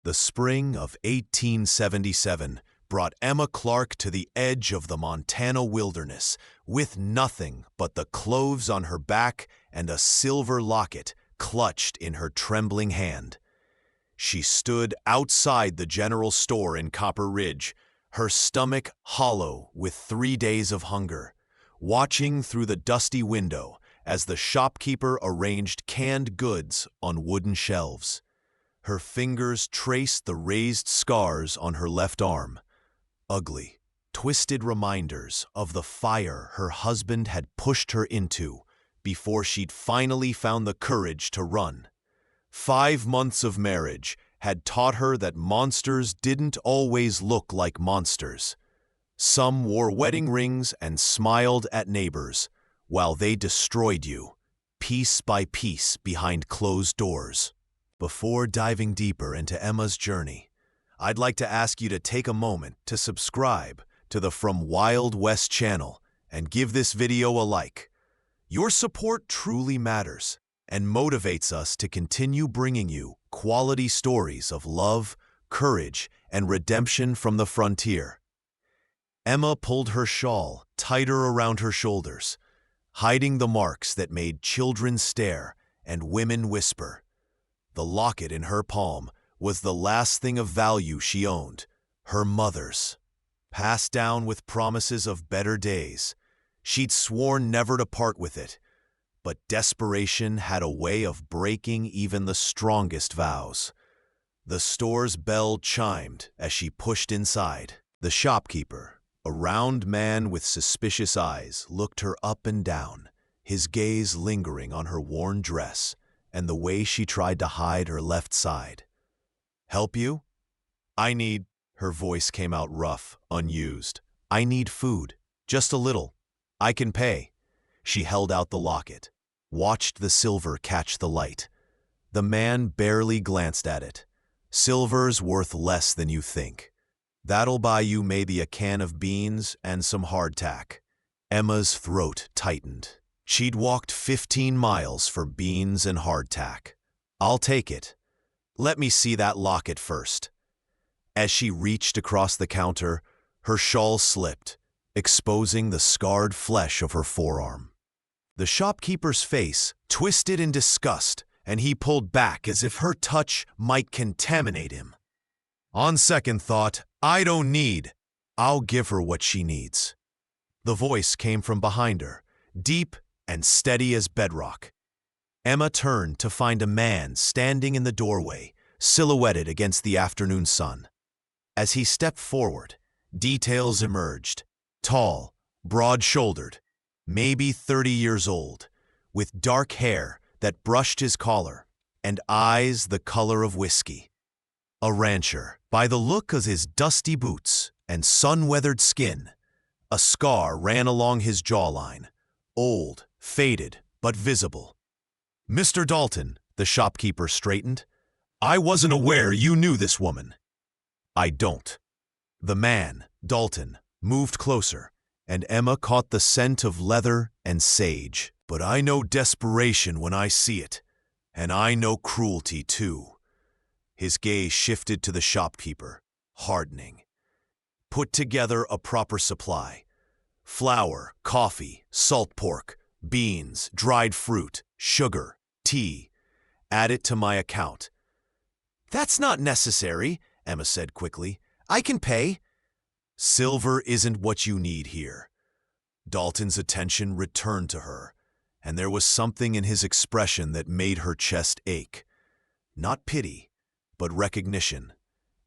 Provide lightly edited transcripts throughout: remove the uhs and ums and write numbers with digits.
The spring of 1877 brought Emma Clark to the edge of the Montana wilderness with nothing but the cloves on her back and a silver locket clutched in her trembling hand. She stood outside the general store in Copper Ridge, her stomach hollow with 3 days of hunger, watching through the dusty window as the shopkeeper arranged canned goods on wooden shelves. Her fingers traced the raised scars on her left arm, ugly, twisted reminders of the fire her husband had pushed her into before she'd finally found the courage to run. 5 months of marriage had taught her that monsters didn't always look like monsters. Some wore wedding rings and smiled at neighbors, while they destroyed you, piece by piece behind closed doors. Before diving deeper into Emma's journey, I'd like to ask you to take a moment to subscribe to the From Wild West channel and give this video a like. Your support truly matters and motivates us to continue bringing you quality stories of love, courage, and redemption from the frontier. Emma pulled her shawl tighter around her shoulders, hiding the marks that made children stare and women whisper. The locket in her palm was the last thing of value she owned, her mother's. Passed down with promises of better days, she'd sworn never to part with it. But desperation had a way of breaking even the strongest vows. The store's bell chimed as she pushed inside. The shopkeeper, a round man with suspicious eyes, looked her up and down, his gaze lingering on her worn dress and the way she tried to hide her left side. "Help you? I need," her voice came out rough, unused. "I need food, just a little. I can pay." She held out the locket, watched the silver catch the light. The man barely glanced at it. "Silver's worth less than you think. That'll buy you maybe a can of beans and some hardtack." Emma's throat tightened. She'd walked 15 miles for beans and hardtack. "I'll take it. Let me see that locket first." As she reached across the counter, her shawl slipped, exposing the scarred flesh of her forearm. The shopkeeper's face twisted in disgust, and he pulled back as if her touch might contaminate him. "On second thought, I don't need. I'll give her what she needs." The voice came from behind her, deep and steady as bedrock. Emma turned to find a man standing in the doorway, silhouetted against the afternoon sun. As he stepped forward, details emerged. Tall, broad-shouldered, maybe 30 years old, with dark hair that brushed his collar and eyes the color of whiskey. A rancher, by the look of his dusty boots and sun-weathered skin. A scar ran along his jawline, old, faded, but visible. "Mr. Dalton," the shopkeeper straightened, "I wasn't aware you knew this woman." "I don't." The man, Dalton, moved closer, and Emma caught the scent of leather and sage. "But I know desperation when I see it, and I know cruelty too." His gaze shifted to the shopkeeper, hardening. "Put together a proper supply. Flour, coffee, salt pork, beans, dried fruit, sugar, tea. Add it to my account." "That's not necessary," Emma said quickly. "I can pay." "Silver isn't what you need here." Dalton's attention returned to her, and there was something in his expression that made her chest ache. Not pity, but recognition,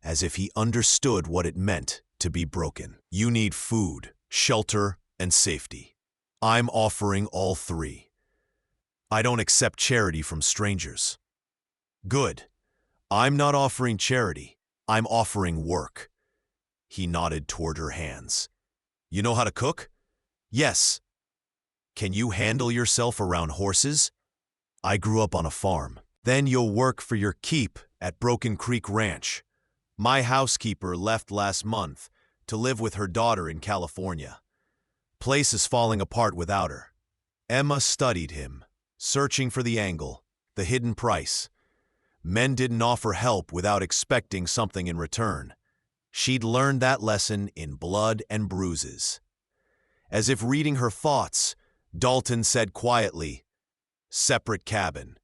as if he understood what it meant to be broken. "You need food, shelter, and safety. I'm offering all 3. I don't accept charity from strangers." "Good. I'm not offering charity. I'm offering work." He nodded toward her hands. "You know how to cook?" "Yes." "Can you handle yourself around horses?" "I grew up on a farm." "Then you'll work for your keep at Broken Creek Ranch. My housekeeper left last month to live with her daughter in California. Place is falling apart without her." Emma studied him, searching for the angle, the hidden price. Men didn't offer help without expecting something in return. She'd learned that lesson in blood and bruises. As if reading her thoughts, Dalton said quietly, "Separate cabin.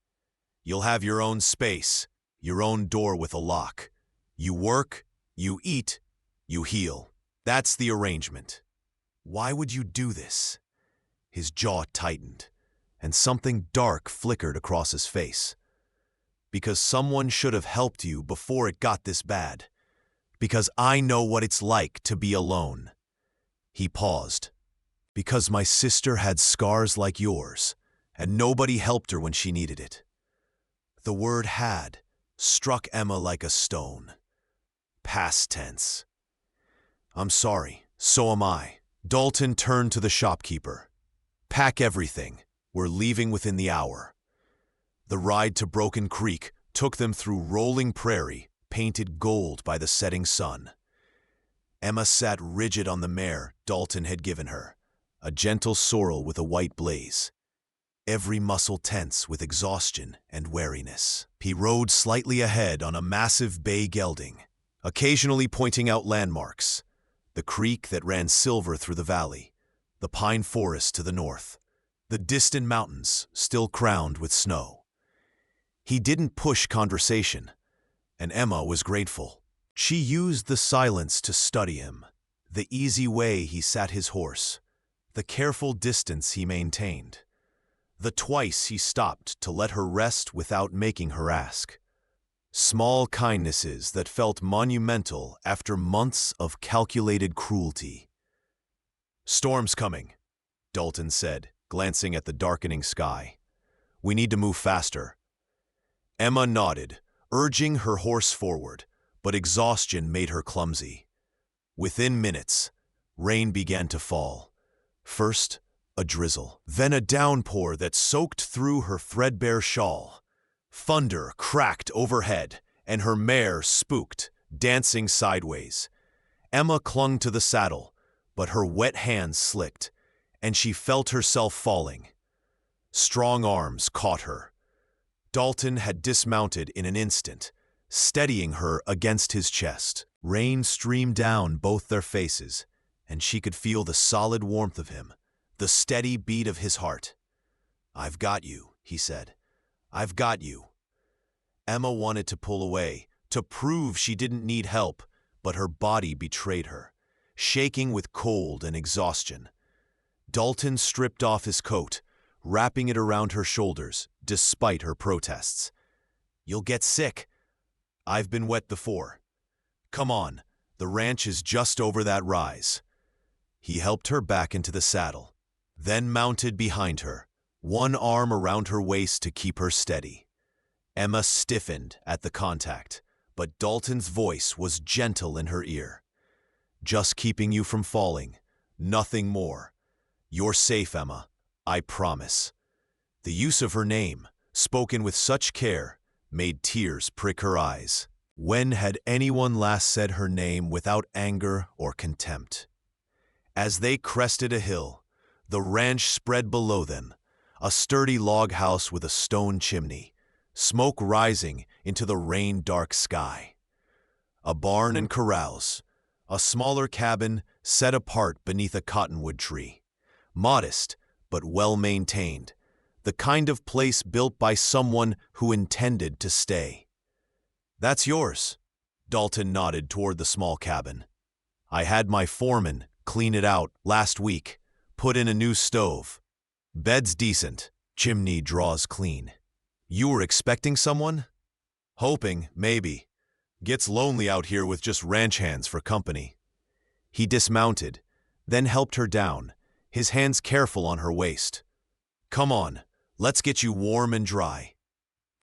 You'll have your own space, your own door with a lock. You work, you eat, you heal. That's the arrangement." "Why would you do this?" His jaw tightened, and something dark flickered across his face. "Because someone should have helped you before it got this bad. Because I know what it's like to be alone." He paused. "Because my sister had scars like yours, and nobody helped her when she needed it." The word "had" struck Emma like a stone. Past tense. "I'm sorry, so am I." Dalton turned to the shopkeeper. "Pack everything. We're leaving within the hour." The ride to Broken Creek took them through rolling prairie, painted gold by the setting sun. Emma sat rigid on the mare Dalton had given her, a gentle sorrel with a white blaze, every muscle tense with exhaustion and wariness. He rode slightly ahead on a massive bay gelding, occasionally pointing out landmarks: the creek that ran silver through the valley, the pine forest to the north, the distant mountains still crowned with snow. He didn't push conversation, and Emma was grateful. She used the silence to study him, the easy way he sat his horse, the careful distance he maintained, the twice he stopped to let her rest without making her ask. Small kindnesses that felt monumental after months of calculated cruelty. "Storm's coming," Dalton said, glancing at the darkening sky. "We need to move faster." Emma nodded, urging her horse forward, but exhaustion made her clumsy. Within minutes, rain began to fall. First, a drizzle, then a downpour that soaked through her threadbare shawl. Thunder cracked overhead, and her mare spooked, dancing sideways. Emma clung to the saddle, but her wet hands slipped, and she felt herself falling. Strong arms caught her. Dalton had dismounted in an instant, steadying her against his chest. Rain streamed down both their faces, and she could feel the solid warmth of him, the steady beat of his heart. "I've got you," he said. "I've got you." Emma wanted to pull away, to prove she didn't need help, but her body betrayed her, shaking with cold and exhaustion. Dalton stripped off his coat, wrapping it around her shoulders, despite her protests. "You'll get sick. I've been wet before. Come on, the ranch is just over that rise." He helped her back into the saddle, then mounted behind her, one arm around her waist to keep her steady. Emma stiffened at the contact, but Dalton's voice was gentle in her ear. "Just keeping you from falling, nothing more. You're safe, Emma, I promise." The use of her name, spoken with such care, made tears prick her eyes. When had anyone last said her name without anger or contempt? As they crested a hill, the ranch spread below them, a sturdy log house with a stone chimney, smoke rising into the rain-dark sky. A barn and corrals, a smaller cabin set apart beneath a cottonwood tree. Modest, but well-maintained, the kind of place built by someone who intended to stay. "That's yours," Dalton nodded toward the small cabin. "I had my foreman clean it out last week, put in a new stove. Bed's decent, chimney draws clean." "You were expecting someone?" "Hoping, maybe. Gets lonely out here with just ranch hands for company." He dismounted, then helped her down, his hands careful on her waist. "Come on, let's get you warm and dry."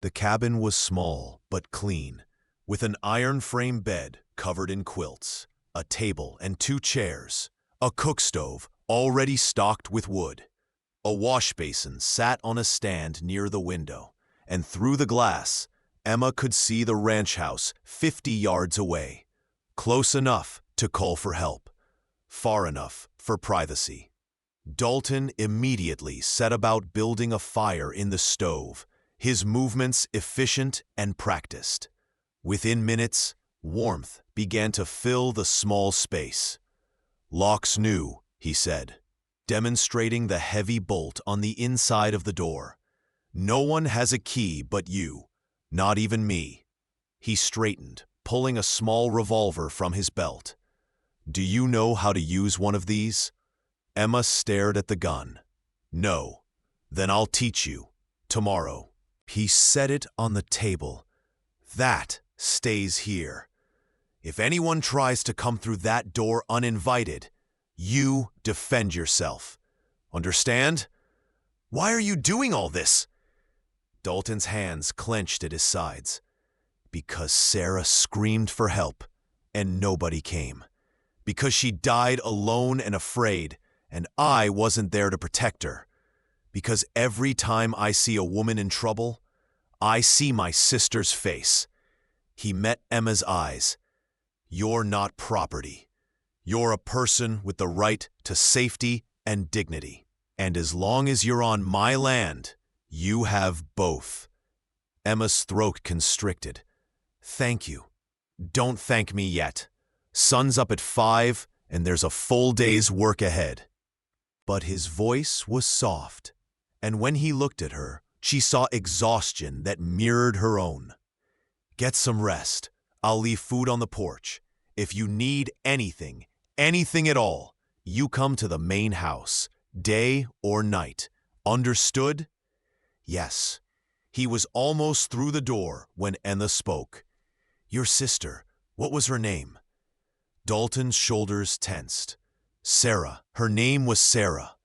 The cabin was small but clean, with an iron-frame bed covered in quilts, a table and 2 chairs, a cook stove already stocked with wood. A wash basin sat on a stand near the window, and through the glass, Emma could see the ranch house 50 yards away, close enough to call for help, far enough for privacy. Dalton immediately set about building a fire in the stove, his movements efficient and practiced. Within minutes, warmth began to fill the small space. "Lock's new," he said, demonstrating the heavy bolt on the inside of the door. "No one has a key but you, not even me." He straightened, pulling a small revolver from his belt. "Do you know how to use one of these?" Emma stared at the gun. "No." "Then I'll teach you. Tomorrow." He set it on the table. "That stays here. If anyone tries to come through that door uninvited, you defend yourself. Understand? Why are you doing all this?" Dalton's hands clenched at his sides. "Because Sarah screamed for help, and nobody came. Because she died alone and afraid, and I wasn't there to protect her. Because every time I see a woman in trouble, I see my sister's face." He met Emma's eyes. "You're not property. You're a person with the right to safety and dignity. And as long as you're on my land, you have both." Emma's throat constricted. "Thank you." "Don't thank me yet. Sun's up at 5, and there's a full day's work ahead." But his voice was soft, and when he looked at her, she saw exhaustion that mirrored her own. "Get some rest. I'll leave food on the porch. If you need anything at all, you come to the main house, day or night. Understood?" Yes. He was almost through the door when Emma spoke. "Your sister, what was her name?" Dalton's shoulders tensed. "Sarah. Her name was Sarah."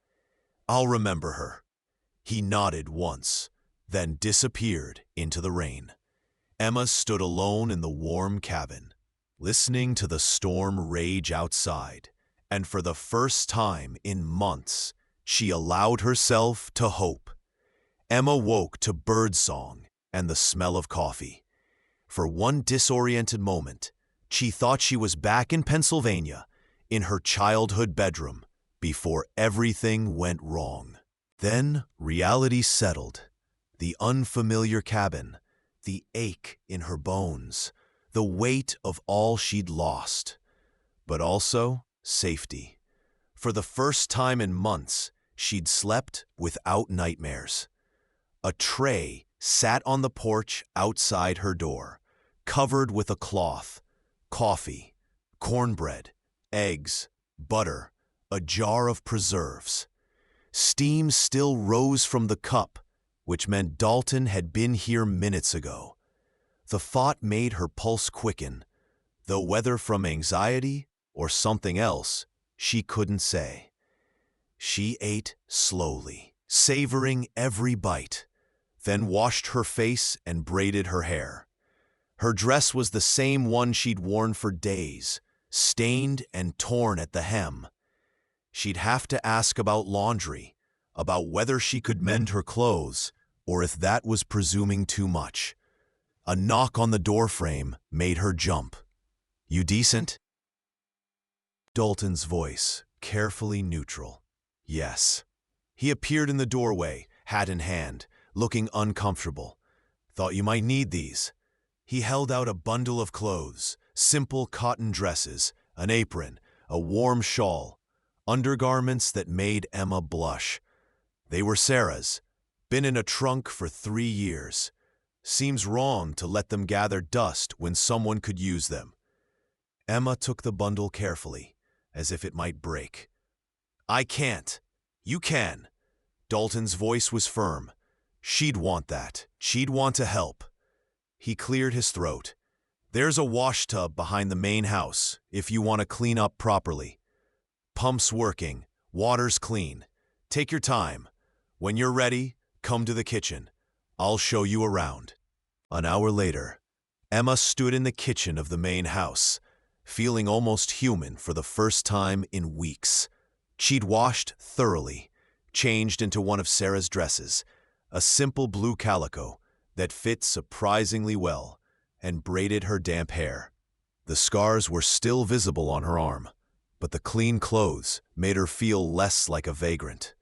"I'll remember her." He nodded once, then disappeared into the rain. Emma stood alone in the warm cabin, listening to the storm rage outside, and for the first time in months, she allowed herself to hope. Emma woke to birdsong and the smell of coffee. For one disoriented moment, she thought she was back in Pennsylvania, in her childhood bedroom, before everything went wrong. Then reality settled. The unfamiliar cabin, the ache in her bones, the weight of all she'd lost. But also safety. For the first time in months, she'd slept without nightmares. A tray sat on the porch outside her door, covered with a cloth. Coffee, cornbread, eggs, butter, a jar of preserves. Steam still rose from the cup, which meant Dalton had been here minutes ago. The thought made her pulse quicken, though whether from anxiety or something else, she couldn't say. She ate slowly, savoring every bite, then washed her face and braided her hair. Her dress was the same one she'd worn for days, stained and torn at the hem. She'd have to ask about laundry, about whether she could mend her clothes, or if that was presuming too much. A knock on the doorframe made her jump. "You decent?" Dalton's voice, carefully neutral. "Yes." He appeared in the doorway, hat in hand, looking uncomfortable. "Thought you might need these." He held out a bundle of clothes, simple cotton dresses, an apron, a warm shawl, undergarments that made Emma blush. They were Sarah's, been in a trunk for 3 years. Seems wrong to let them gather dust when someone could use them. Emma took the bundle carefully, as if it might break. "I can't. You can." Dalton's voice was firm. She'd want that. She'd want to help. He cleared his throat. "There's a wash tub behind the main house, if you want to clean up properly. Pump's working, water's clean. Take your time. When you're ready, come to the kitchen. I'll show you around." An hour later, Emma stood in the kitchen of the main house, feeling almost human for the first time in weeks. She'd washed thoroughly, changed into one of Sarah's dresses, a simple blue calico that fit surprisingly well, and braided her damp hair. The scars were still visible on her arm, but the clean clothes made her feel less like a vagrant.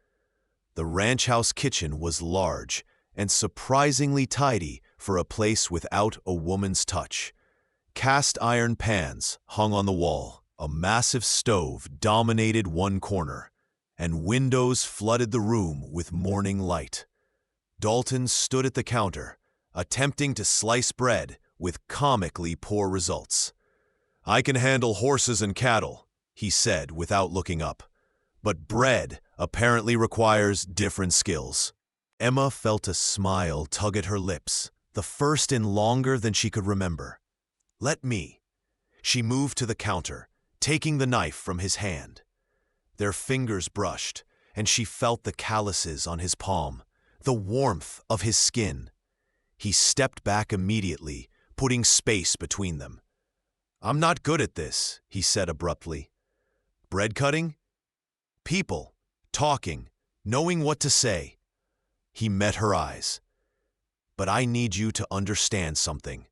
The ranch house kitchen was large and surprisingly tidy for a place without a woman's touch. Cast iron pans hung on the wall, a massive stove dominated one corner, and windows flooded the room with morning light. Dalton stood at the counter, attempting to slice bread with comically poor results. "I can handle horses and cattle," he said without looking up. "But bread apparently requires different skills." Emma felt a smile tug at her lips, the first in longer than she could remember. "Let me." She moved to the counter, taking the knife from his hand. Their fingers brushed, and she felt the calluses on his palm, the warmth of his skin. He stepped back immediately, putting space between them. "I'm not good at this," he said abruptly. "Bread cutting? People, talking, knowing what to say." He met her eyes. "But I need you to understand something.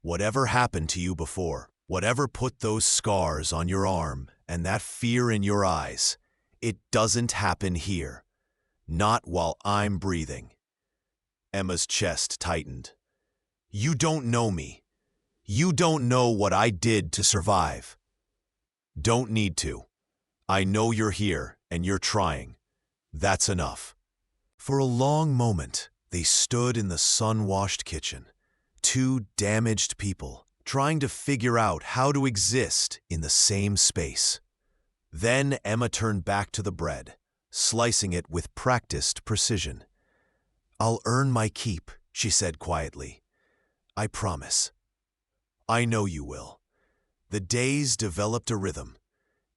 Whatever happened to you before, whatever put those scars on your arm and that fear in your eyes, it doesn't happen here. Not while I'm breathing." Emma's chest tightened. "You don't know me. You don't know what I did to survive." "Don't need to. I know you're here and you're trying. That's enough." For a long moment, they stood in the sun-washed kitchen, two damaged people trying to figure out how to exist in the same space. Then Emma turned back to the bread, slicing it with practiced precision. "I'll earn my keep," she said quietly. "I promise." "I know you will." The days developed a rhythm.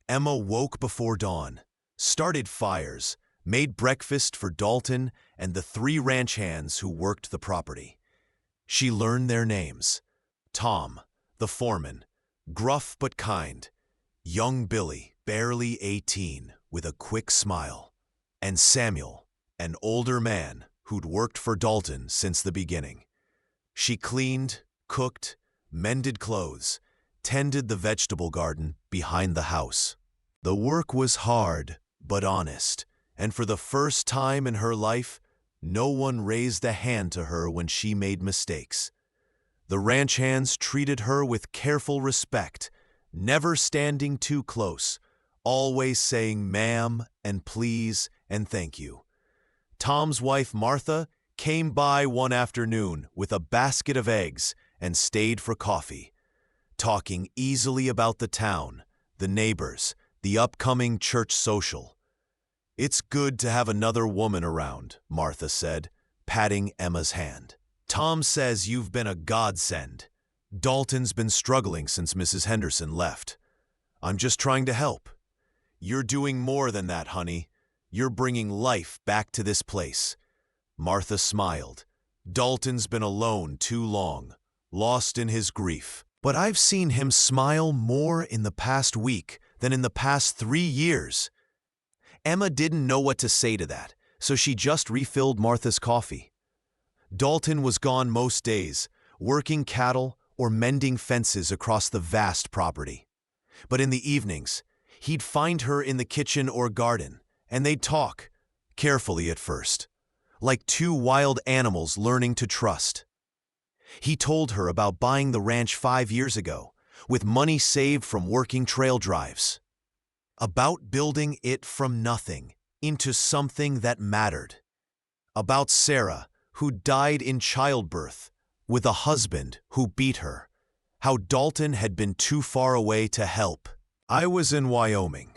Emma woke before dawn, started fires, made breakfast for Dalton and the 3 ranch hands who worked the property. She learned their names: Tom, the foreman, gruff but kind; young Billy, barely 18, with a quick smile; and Samuel, an older man who'd worked for Dalton since the beginning. She cleaned, cooked, mended clothes, tended the vegetable garden behind the house. The work was hard but honest, and for the first time in her life, no one raised a hand to her when she made mistakes. The ranch hands treated her with careful respect, never standing too close, always saying ma'am and please and thank you. Tom's wife, Martha, came by one afternoon with a basket of eggs and stayed for coffee, talking easily about the town, the neighbors, the upcoming church social. "It's good to have another woman around," Martha said, patting Emma's hand. "Tom says you've been a godsend. Dalton's been struggling since Mrs. Henderson left. I'm just trying to help." "You're doing more than that, honey. You're bringing life back to this place." Martha smiled. "Dalton's been alone too long, lost in his grief. But I've seen him smile more in the past week than in the past 3 years." Emma didn't know what to say to that, so she just refilled Martha's coffee. Dalton was gone most days, working cattle or mending fences across the vast property. But in the evenings, he'd find her in the kitchen or garden, and they'd talk, carefully at first, like 2 wild animals learning to trust. He told her about buying the ranch 5 years ago, with money saved from working trail drives. About building it from nothing into something that mattered. About Sarah, who died in childbirth, with a husband who beat her. How Dalton had been too far away to help. "I was in Wyoming,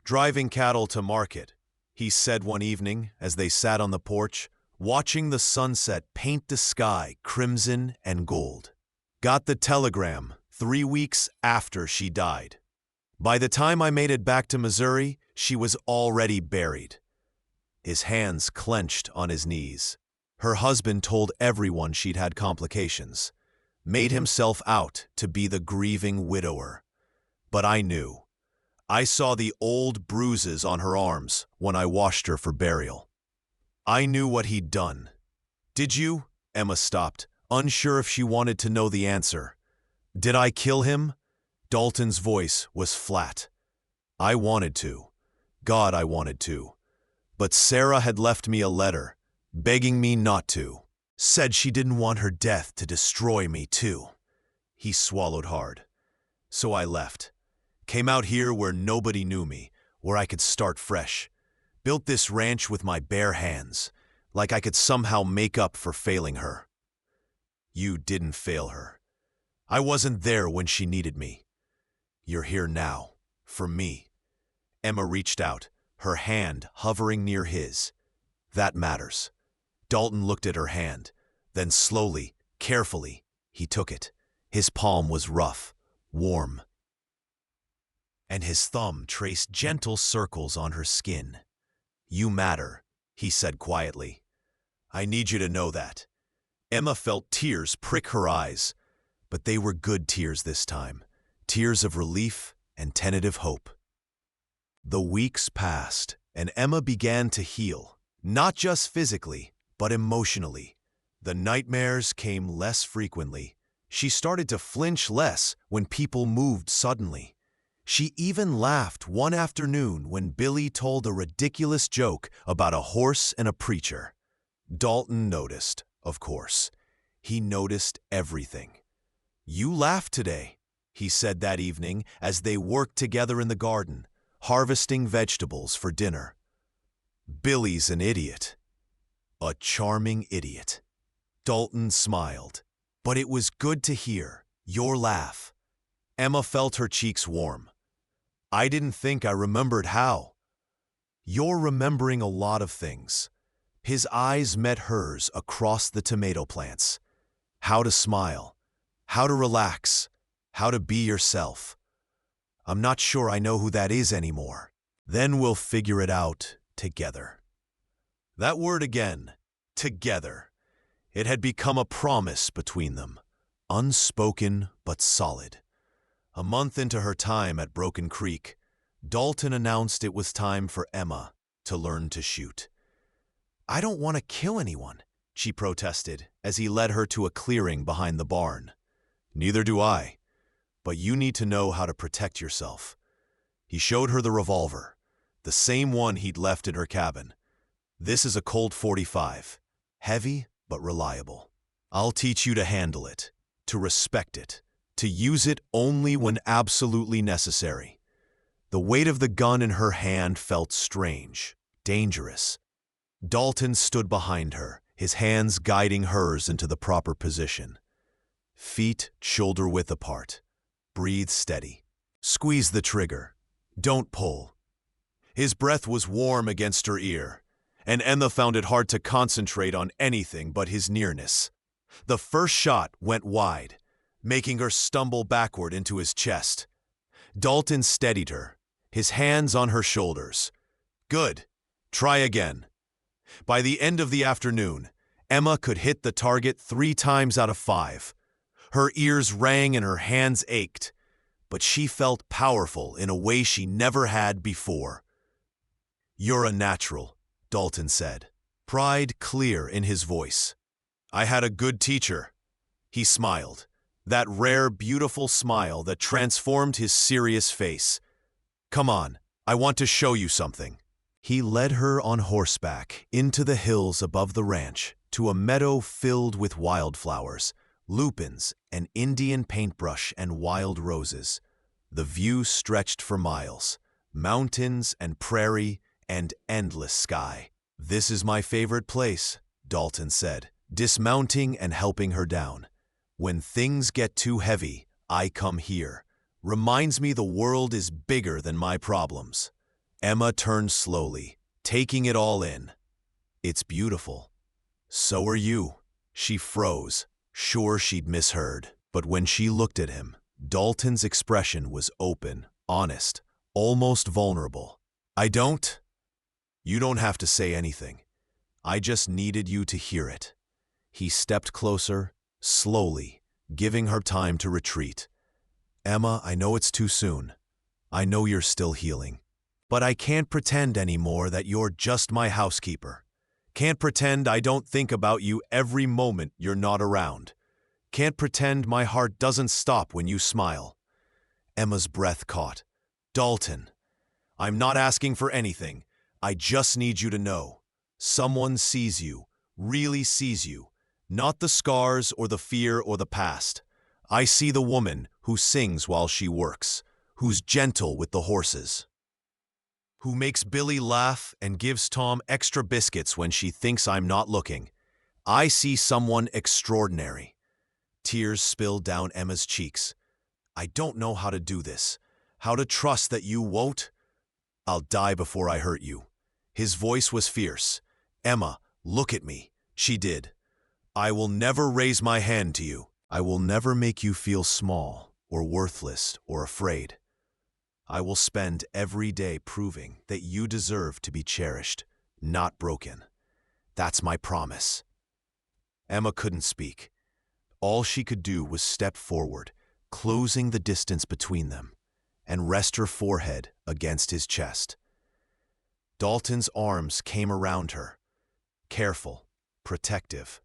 driving cattle to market," he said one evening as they sat on the porch, watching the sunset paint the sky crimson and gold. "Got the telegram 3 weeks after she died. By the time I made it back to Missouri, she was already buried." His hands clenched on his knees. Her husband told everyone she'd had complications, made himself out to be the grieving widower. But I knew. I saw the old bruises on her arms when I washed her for burial. I knew what he'd done. "Did you?" Emma stopped, unsure if she wanted to know the answer. "Did I kill him?" Dalton's voice was flat. "I wanted to. God, I wanted to. But Sarah had left me a letter, begging me not to. Said she didn't want her death to destroy me, too. He swallowed hard. So I left. Came out here where nobody knew me, where I could start fresh. Built this ranch with my bare hands, like I could somehow make up for failing her. You didn't fail her. I wasn't there when she needed me. You're here now, for me. Emma reached out, her hand hovering near his. That matters. Dalton looked at her hand. Then slowly, carefully, he took it. His palm was rough, warm, and his thumb traced gentle circles on her skin. You matter, he said quietly. I need you to know that. Emma felt tears prick her eyes, but they were good tears this time, tears of relief and tentative hope. The weeks passed, and Emma began to heal, not just physically, but emotionally. The nightmares came less frequently. She started to flinch less when people moved suddenly. She even laughed one afternoon when Billy told a ridiculous joke about a horse and a preacher. Dalton noticed, of course. He noticed everything. You laughed today, he said that evening as they worked together in the garden, harvesting vegetables for dinner. Billy's an idiot. A charming idiot. Dalton smiled. But it was good to hear your laugh. Emma felt her cheeks warm. I didn't think I remembered how. You're remembering a lot of things. His eyes met hers across the tomato plants. How to smile, how to relax, how to be yourself. I'm not sure I know who that is anymore. Then we'll figure it out together. That word again, together. It had become a promise between them, unspoken but solid. A month into her time at Broken Creek, Dalton announced it was time for Emma to learn to shoot. I don't want to kill anyone, she protested as he led her to a clearing behind the barn. Neither do I, but you need to know how to protect yourself. He showed her the revolver, the same one he'd left in her cabin. This is a Colt .45, heavy but reliable. I'll teach you to handle it, to respect it, to use it only when absolutely necessary. The weight of the gun in her hand felt strange, dangerous. Dalton stood behind her, his hands guiding hers into the proper position. Feet shoulder-width apart. Breathe steady. Squeeze the trigger. Don't pull. His breath was warm against her ear, and Emma found it hard to concentrate on anything but his nearness. The first shot went wide, making her stumble backward into his chest. Dalton steadied her, his hands on her shoulders. Good. Try again. By the end of the afternoon, Emma could hit the target 3 times out of 5. Her ears rang and her hands ached, but she felt powerful in a way she never had before. You're a natural, Dalton said, pride clear in his voice. I had a good teacher. He smiled, that rare, beautiful smile that transformed his serious face. Come on, I want to show you something. He led her on horseback into the hills above the ranch to a meadow filled with wildflowers, lupins, an Indian paintbrush, and wild roses. The view stretched for miles, mountains and prairie and endless sky. This is my favorite place, Dalton said, dismounting and helping her down. When things get too heavy, I come here. Reminds me the world is bigger than my problems. Emma turned slowly, taking it all in. It's beautiful. So are you. She froze, sure she'd misheard. But when she looked at him, Dalton's expression was open, honest, almost vulnerable. You don't have to say anything. I just needed you to hear it. He stepped closer, slowly, giving her time to retreat. Emma, I know it's too soon. I know you're still healing. But I can't pretend anymore that you're just my housekeeper. Can't pretend I don't think about you every moment you're not around. Can't pretend my heart doesn't stop when you smile. Emma's breath caught. Dalton, I'm not asking for anything. I just need you to know. Someone sees you, really sees you, not the scars or the fear or the past. I see the woman who sings while she works, who's gentle with the horses, who makes Billy laugh and gives Tom extra biscuits when she thinks I'm not looking. I see someone extraordinary. Tears spilled down Emma's cheeks. I don't know how to do this, how to trust that you won't. I'll die before I hurt you. His voice was fierce. Emma, look at me. She did. I will never raise my hand to you. I will never make you feel small or worthless or afraid. I will spend every day proving that you deserve to be cherished, not broken. That's my promise. Emma couldn't speak. All she could do was step forward, closing the distance between them, and rest her forehead against his chest. Dalton's arms came around her, careful, protective,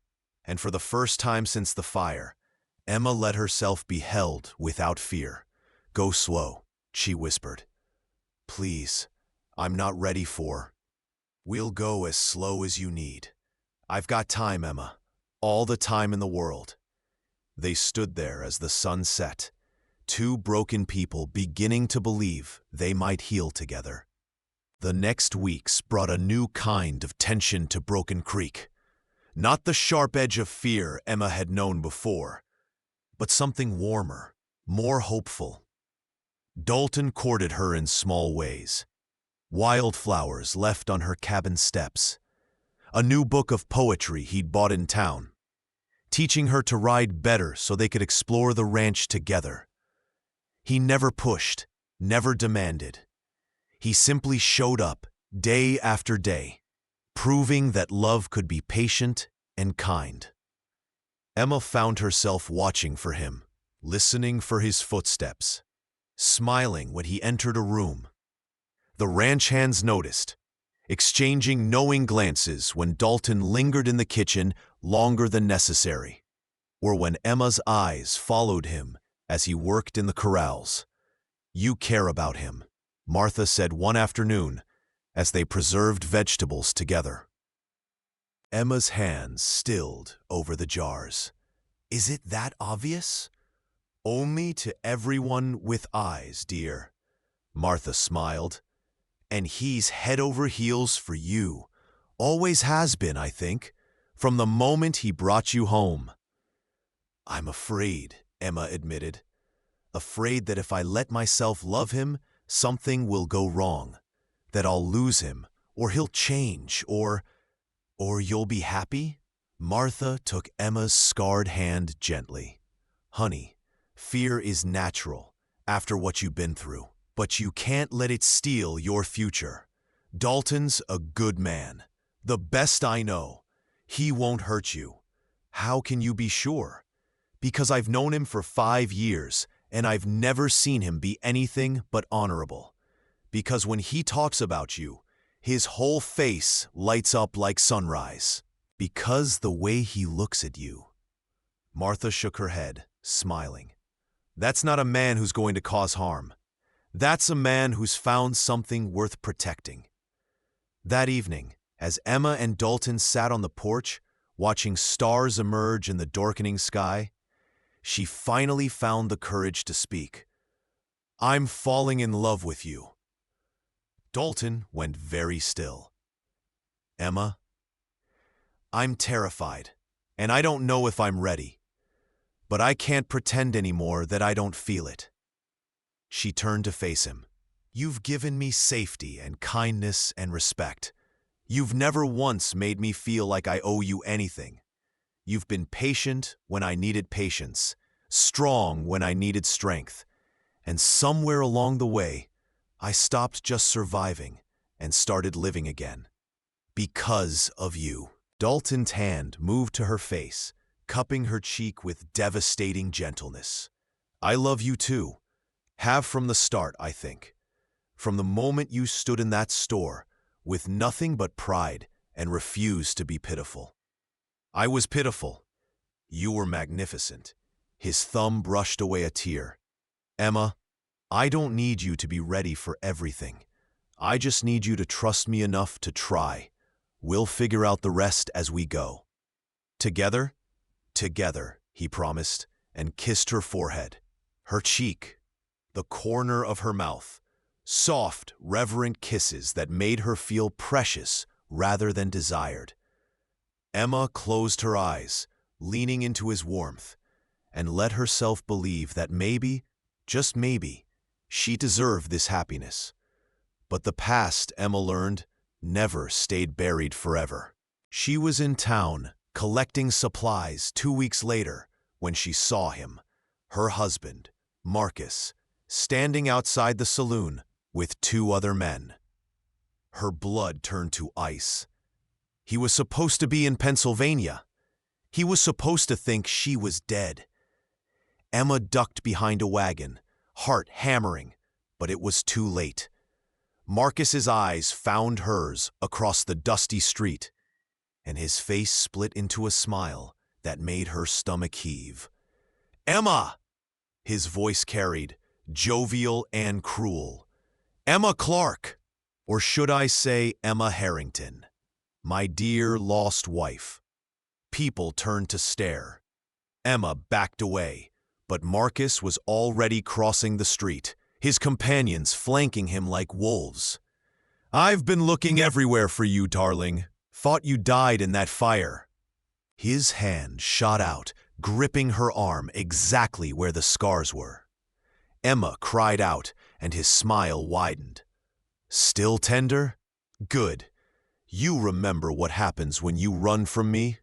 and for the first time since the fire, Emma let herself be held without fear. Go slow, she whispered. Please, I'm not ready for. We'll go as slow as you need. I've got time, Emma, all the time in the world. They stood there as the sun set, two broken people beginning to believe they might heal together. The next weeks brought a new kind of tension to Broken Creek. Not the sharp edge of fear Emma had known before, but something warmer, more hopeful. Dalton courted her in small ways. Wildflowers left on her cabin steps. A new book of poetry he'd bought in town. Teaching her to ride better so they could explore the ranch together. He never pushed, never demanded. He simply showed up, day after day, proving that love could be patient and kind. Emma found herself watching for him, listening for his footsteps, smiling when he entered a room. The ranch hands noticed, exchanging knowing glances when Dalton lingered in the kitchen longer than necessary, or when Emma's eyes followed him as he worked in the corrals. You care about him, Martha said one afternoon as they preserved vegetables together. Emma's hands stilled over the jars. Is it that obvious? Only to everyone with eyes, dear. Martha smiled. And he's head over heels for you. Always has been, I think, from the moment he brought you home. I'm afraid, Emma admitted. Afraid that if I let myself love him, something will go wrong. That I'll lose him, or he'll change, or you'll be happy? Martha took Emma's scarred hand gently. Honey, fear is natural after what you've been through. But you can't let it steal your future. Dalton's a good man. The best I know. He won't hurt you. How can you be sure? Because I've known him for 5 years, and I've never seen him be anything but honorable. Because when he talks about you, his whole face lights up like sunrise. Because the way he looks at you. Martha shook her head, smiling. That's not a man who's going to cause harm. That's a man who's found something worth protecting. That evening, as Emma and Dalton sat on the porch, watching stars emerge in the darkening sky, she finally found the courage to speak. I'm falling in love with you. Dalton went very still. Emma, I'm terrified, and I don't know if I'm ready, but I can't pretend anymore that I don't feel it. She turned to face him. You've given me safety and kindness and respect. You've never once made me feel like I owe you anything. You've been patient when I needed patience, strong when I needed strength, and somewhere along the way, I stopped just surviving and started living again. Because of you. Dalton's hand moved to her face, cupping her cheek with devastating gentleness. I love you too. Have from the start, I think. From the moment you stood in that store, with nothing but pride and refused to be pitiful. I was pitiful. You were magnificent. His thumb brushed away a tear. Emma, I don't need you to be ready for everything. I just need you to trust me enough to try. We'll figure out the rest as we go. Together? Together, he promised, and kissed her forehead, her cheek, the corner of her mouth. Soft, reverent kisses that made her feel precious rather than desired. Emma closed her eyes, leaning into his warmth, and let herself believe that maybe, just maybe, she deserved this happiness. But the past, Emma learned, never stayed buried forever. She was in town, collecting supplies 2 weeks later, when she saw him, her husband, Marcus, standing outside the saloon with 2 other men. Her blood turned to ice. He was supposed to be in Pennsylvania. He was supposed to think she was dead. Emma ducked behind a wagon, heart hammering, but it was too late. Marcus's eyes found hers across the dusty street, and his face split into a smile that made her stomach heave. "Emma!" His voice carried, jovial and cruel. "Emma Clark! Or should I say Emma Harrington? My dear lost wife." People turned to stare. Emma backed away, but Marcus was already crossing the street, his companions flanking him like wolves. "I've been looking everywhere for you, darling. Thought you died in that fire." His hand shot out, gripping her arm exactly where the scars were. Emma cried out, and his smile widened. "Still tender? Good. You remember what happens when you run from me?"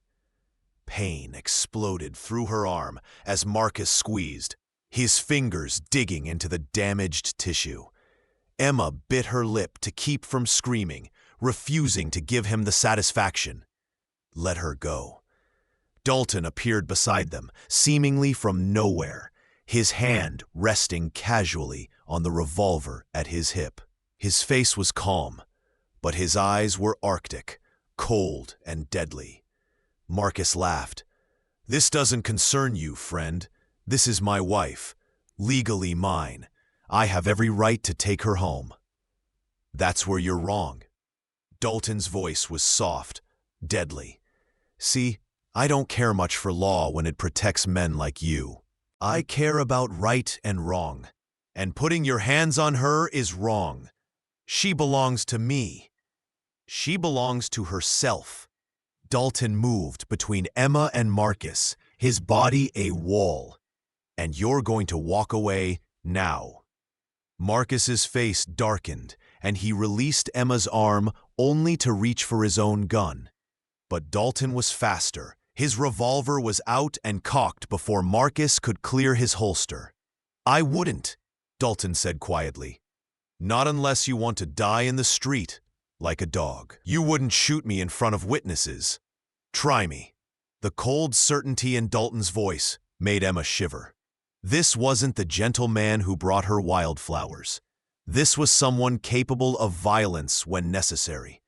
Pain exploded through her arm as Marcus squeezed, his fingers digging into the damaged tissue. Emma bit her lip to keep from screaming, refusing to give him the satisfaction. Let her go. Dalton appeared beside them, seemingly from nowhere, his hand resting casually on the revolver at his hip. His face was calm, but his eyes were arctic, cold and deadly. Marcus laughed. "This doesn't concern you, friend. This is my wife, legally mine. I have every right to take her home." "That's where you're wrong." Dalton's voice was soft, deadly. "See, I don't care much for law when it protects men like you. I care about right and wrong, and putting your hands on her is wrong. She belongs to me. She belongs to herself." Dalton moved between Emma and Marcus, his body a wall. "And you're going to walk away now." Marcus's face darkened, and he released Emma's arm only to reach for his own gun. But Dalton was faster. His revolver was out and cocked before Marcus could clear his holster. "I wouldn't," Dalton said quietly. "Not unless you want to die in the street, like a dog. You wouldn't shoot me in front of witnesses. Try me." The cold certainty in Dalton's voice made Emma shiver. This wasn't the gentle man who brought her wildflowers. This was someone capable of violence when necessary.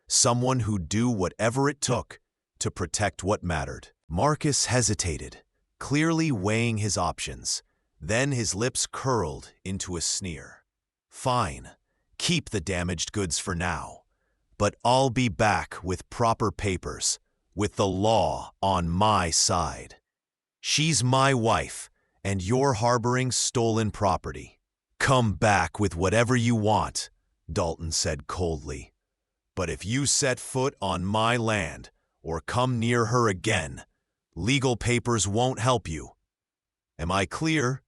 Someone who'd do whatever it took to protect what mattered. Marcus hesitated, clearly weighing his options. Then his lips curled into a sneer. "Fine, keep the damaged goods for now. But I'll be back with proper papers, with the law on my side. She's my wife, and you're harboring stolen property. Come back with whatever you want," Dalton said coldly. "But if you set foot on my land, or come near her again, legal papers won't help you. Am I clear?"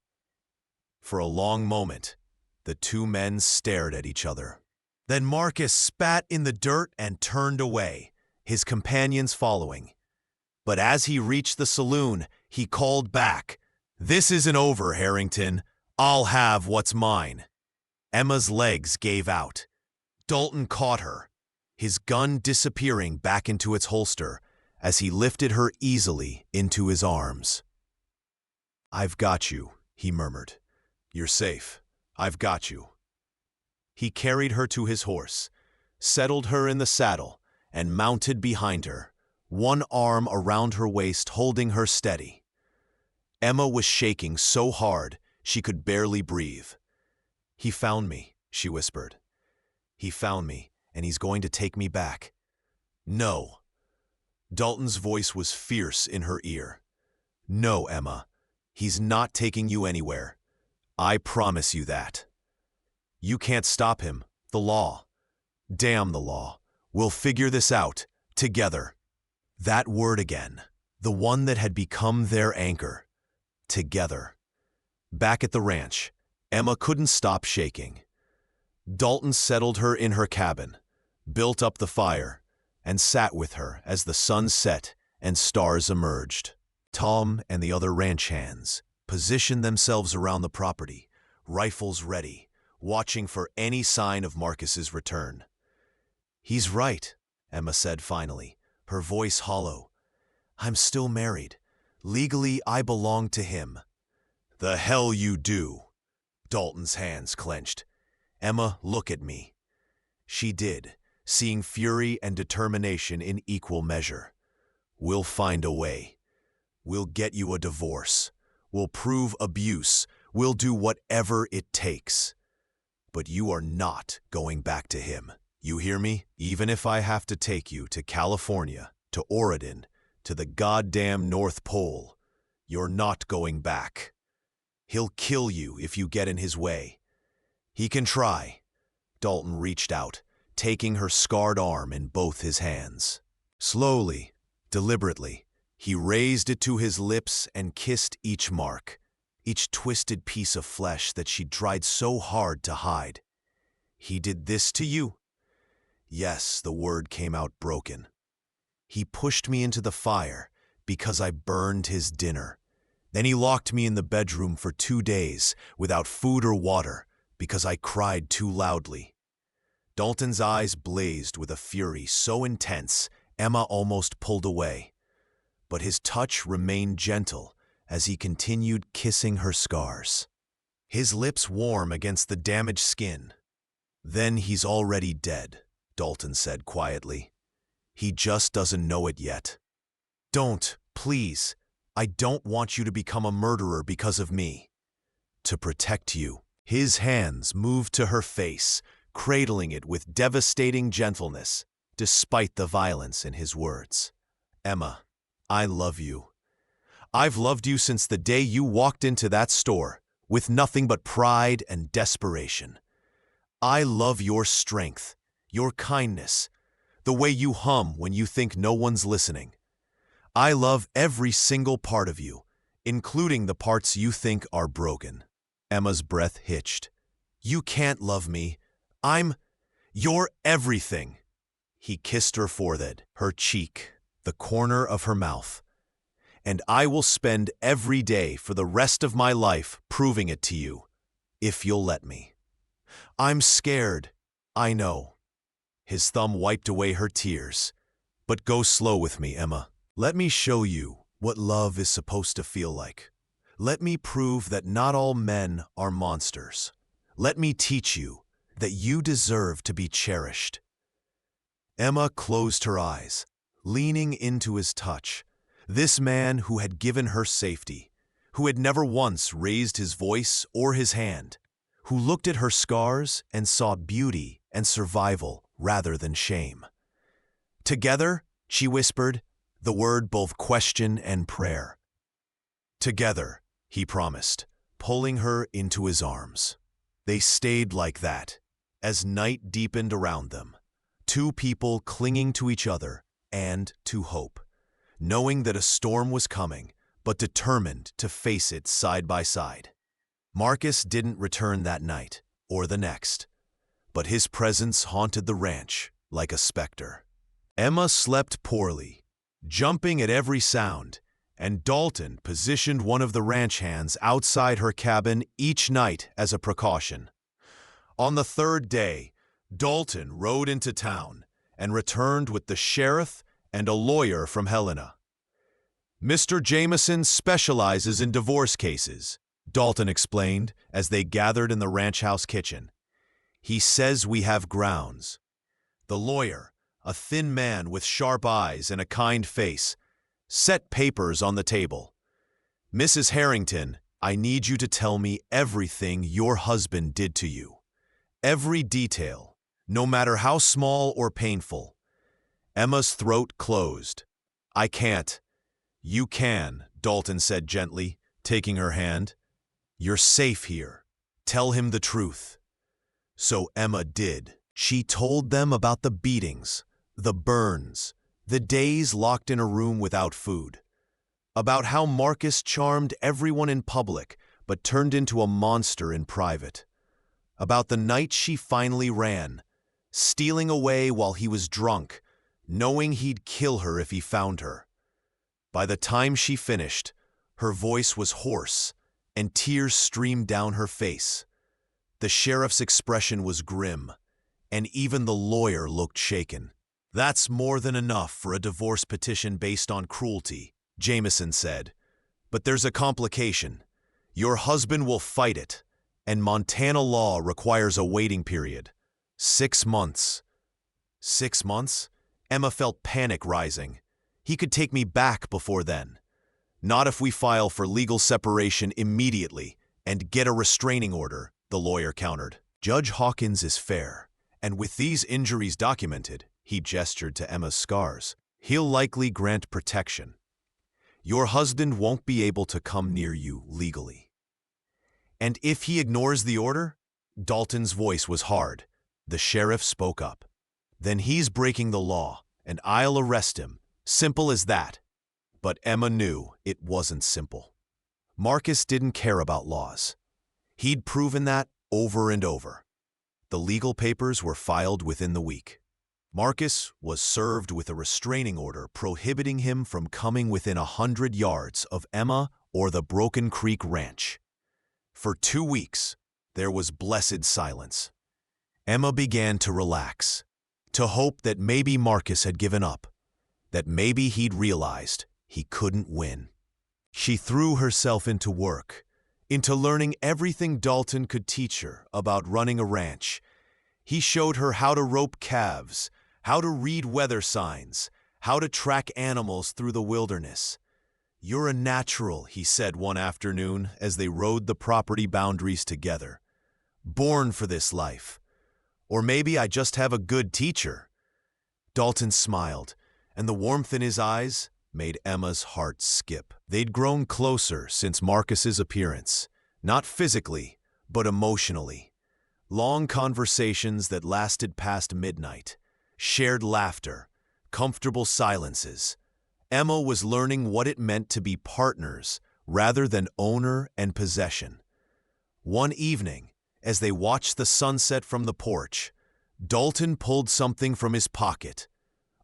For a long moment, the 2 men stared at each other. Then Marcus spat in the dirt and turned away, his companions following. But as he reached the saloon, he called back, "This isn't over, Harrington. I'll have what's mine." Emma's legs gave out. Dalton caught her, his gun disappearing back into its holster as he lifted her easily into his arms. "I've got you," he murmured. "You're safe. I've got you." He carried her to his horse, settled her in the saddle, and mounted behind her, one arm around her waist holding her steady. Emma was shaking so hard she could barely breathe. "He found me," she whispered. "He found me, and he's going to take me back." "No. Dalton's voice was fierce in her ear. No, Emma. He's not taking you anywhere. I promise you that. You can't stop him. The law. Damn the law. We'll figure this out. Together. That word again. The one that had become their anchor. Together. Back at the ranch, Emma couldn't stop shaking. Dalton settled her in her cabin, built up the fire, and sat with her as the sun set and stars emerged. Tom and the other ranch hands positioned themselves around the property, rifles ready, watching for any sign of Marcus's return. He's right, Emma said finally, her voice hollow. I'm still married. Legally, I belong to him. The hell you do. Dalton's hands clenched. Emma, look at me. She did, seeing fury and determination in equal measure. We'll find a way. We'll get you a divorce. We'll prove abuse. We'll do whatever it takes. But you are not going back to him. You hear me? Even if I have to take you to California, to Oregon, to the goddamn North Pole, you're not going back. He'll kill you if you get in his way. He can try. Dalton reached out, taking her scarred arm in both his hands. Slowly, deliberately, he raised it to his lips and kissed each mark, each twisted piece of flesh that she tried so hard to hide. He did this to you? Yes, the word came out broken. He pushed me into the fire because I burned his dinner. Then he locked me in the bedroom for 2 days without food or water because I cried too loudly. Dalton's eyes blazed with a fury so intense Emma almost pulled away. But his touch remained gentle as he continued kissing her scars. His lips warm against the damaged skin. Then he's already dead, Dalton said quietly. He just doesn't know it yet. Don't, please. I don't want you to become a murderer because of me. To protect you. His hands moved to her face, cradling it with devastating gentleness, despite the violence in his words. Emma, I love you. I've loved you since the day you walked into that store, with nothing but pride and desperation. I love your strength, your kindness, the way you hum when you think no one's listening. I love every single part of you, including the parts you think are broken. Emma's breath hitched. You can't love me. You're everything. He kissed her forehead, her cheek, the corner of her mouth. And I will spend every day for the rest of my life proving it to you, if you'll let me. I'm scared, I know. His thumb wiped away her tears. But go slow with me, Emma. Let me show you what love is supposed to feel like. Let me prove that not all men are monsters. Let me teach you that you deserve to be cherished. Emma closed her eyes, leaning into his touch. This man who had given her safety, who had never once raised his voice or his hand, who looked at her scars and saw beauty and survival rather than shame. Together, she whispered, the word both question and prayer. Together, he promised, pulling her into his arms. They stayed like that, as night deepened around them, two people clinging to each other and to hope, knowing that a storm was coming, but determined to face it side by side. Marcus didn't return that night, or the next, but his presence haunted the ranch like a specter. Emma slept poorly, jumping at every sound, and Dalton positioned one of the ranch hands outside her cabin each night as a precaution. On the third day, Dalton rode into town and returned with the sheriff and a lawyer from Helena. Mr. Jameson specializes in divorce cases, Dalton explained as they gathered in the ranch house kitchen. He says we have grounds. The lawyer, a thin man with sharp eyes and a kind face, set papers on the table. Mrs. Harrington, I need you to tell me everything your husband did to you. Every detail, no matter how small or painful. Emma's throat closed. I can't. You can, Dalton said gently, taking her hand. You're safe here. Tell him the truth. So Emma did. She told them about the beatings, the burns, the days locked in a room without food, about how Marcus charmed everyone in public but turned into a monster in private, about the night she finally ran, stealing away while he was drunk, knowing he'd kill her if he found her. By the time she finished, her voice was hoarse and tears streamed down her face. The sheriff's expression was grim, and even the lawyer looked shaken. That's more than enough for a divorce petition based on cruelty, Jameson said. But there's a complication. Your husband will fight it, and Montana law requires a waiting period. 6 months. 6 months? Emma felt panic rising. He could take me back before then. Not if we file for legal separation immediately and get a restraining order, the lawyer countered. Judge Hawkins is fair, and with these injuries documented, he gestured to Emma's scars, he'll likely grant protection. Your husband won't be able to come near you legally. And if he ignores the order? Dalton's voice was hard. The sheriff spoke up. Then he's breaking the law, and I'll arrest him. Simple as that. But Emma knew it wasn't simple. Marcus didn't care about laws. He'd proven that over and over. The legal papers were filed within the week. Marcus was served with a restraining order prohibiting him from coming within 100 yards of Emma or the Broken Creek Ranch. For 2 weeks, there was blessed silence. Emma began to relax, to hope that maybe Marcus had given up, that maybe he'd realized he couldn't win. She threw herself into work, into learning everything Dalton could teach her about running a ranch. He showed her how to rope calves, how to read weather signs, how to track animals through the wilderness. You're a natural, he said one afternoon as they rode the property boundaries together. Born for this life. Or maybe I just have a good teacher. Dalton smiled, and the warmth in his eyes made Emma's heart skip. They'd grown closer since Marcus's appearance, not physically, but emotionally. Long conversations that lasted past midnight, shared laughter, comfortable silences. Emma was learning what it meant to be partners rather than owner and possession. One evening, as they watched the sunset from the porch, Dalton pulled something from his pocket,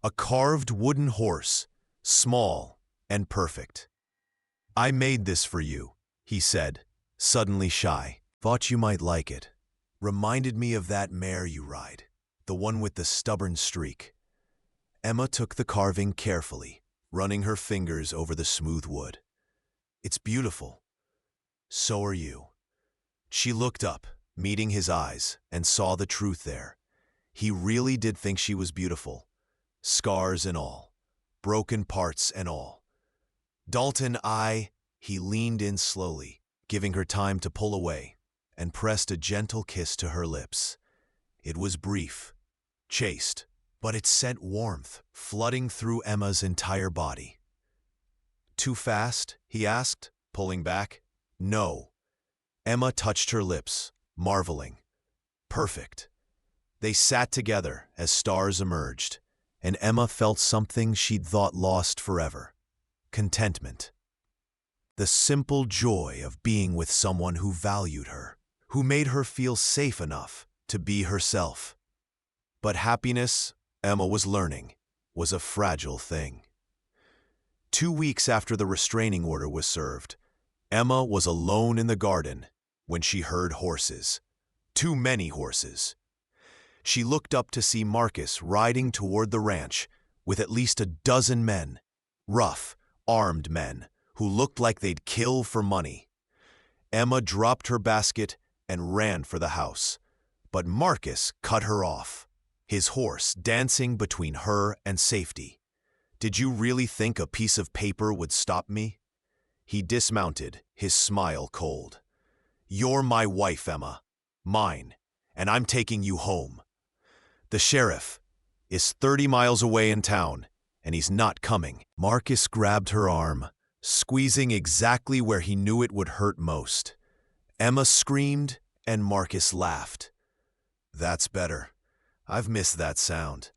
a carved wooden horse, small and perfect. I made this for you, he said, suddenly shy. Thought you might like it. Reminded me of that mare you ride, the one with the stubborn streak. Emma took the carving carefully, running her fingers over the smooth wood. It's beautiful. So are you. She looked up, meeting his eyes, and saw the truth there. He really did think she was beautiful. Scars and all. Broken parts and all. Dalton, he leaned in slowly, giving her time to pull away, and pressed a gentle kiss to her lips. It was brief, chaste, but it sent warmth flooding through Emma's entire body. Too fast? He asked, pulling back. No. Emma touched her lips, marveling. Perfect. They sat together as stars emerged, and Emma felt something she'd thought lost forever. Contentment. The simple joy of being with someone who valued her, who made her feel safe enough to be herself. But happiness, Emma was learning, was a fragile thing. 2 weeks after the restraining order was served, Emma was alone in the garden when she heard horses. Too many horses. She looked up to see Marcus riding toward the ranch with at least a dozen men, rough, armed men who looked like they'd kill for money. Emma dropped her basket and ran for the house, but Marcus cut her off, his horse dancing between her and safety. Did you really think a piece of paper would stop me? He dismounted, his smile cold. You're my wife, Emma. Mine, and I'm taking you home. The sheriff is 30 miles away in town, and he's not coming. Marcus grabbed her arm, squeezing exactly where he knew it would hurt most. Emma screamed, and Marcus laughed. That's better. I've missed that sound.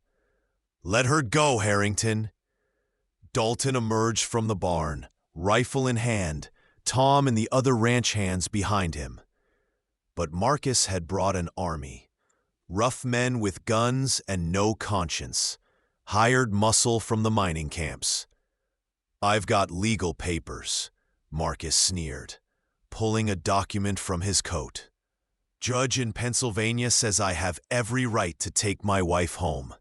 Let her go, Harrington. Dalton emerged from the barn, rifle in hand, Tom and the other ranch hands behind him. But Marcus had brought an army. Rough men with guns and no conscience. Hired muscle from the mining camps. I've got legal papers, Marcus sneered, pulling a document from his coat. Judge in Pennsylvania says I have every right to take my wife home.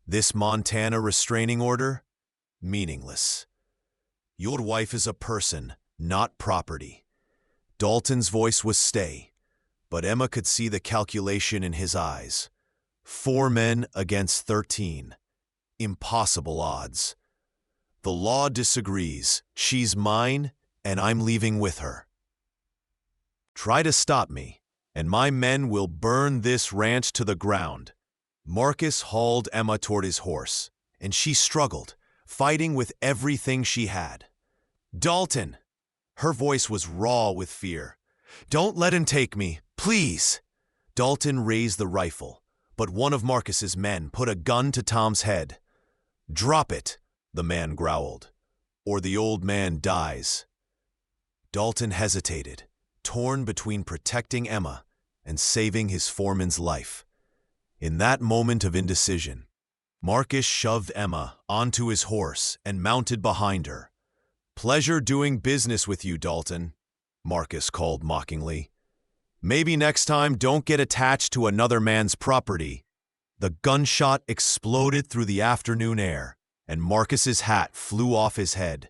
This Montana restraining order? Meaningless. Your wife is a person, not property. Dalton's voice was stay, but Emma could see the calculation in his eyes. 4 men against 13. Impossible odds. The law disagrees. She's mine, and I'm leaving with her. Try to stop me, and my men will burn this ranch to the ground. Marcus hauled Emma toward his horse, and she struggled, fighting with everything she had. Dalton! Her voice was raw with fear. Don't let him take me, please! Dalton raised the rifle, but one of Marcus's men put a gun to Tom's head. Drop it, the man growled, or the old man dies. Dalton hesitated, torn between protecting Emma and saving his foreman's life. In that moment of indecision, Marcus shoved Emma onto his horse and mounted behind her. Pleasure doing business with you, Dalton, Marcus called mockingly. Maybe next time don't get attached to another man's property. The gunshot exploded through the afternoon air, and Marcus's hat flew off his head.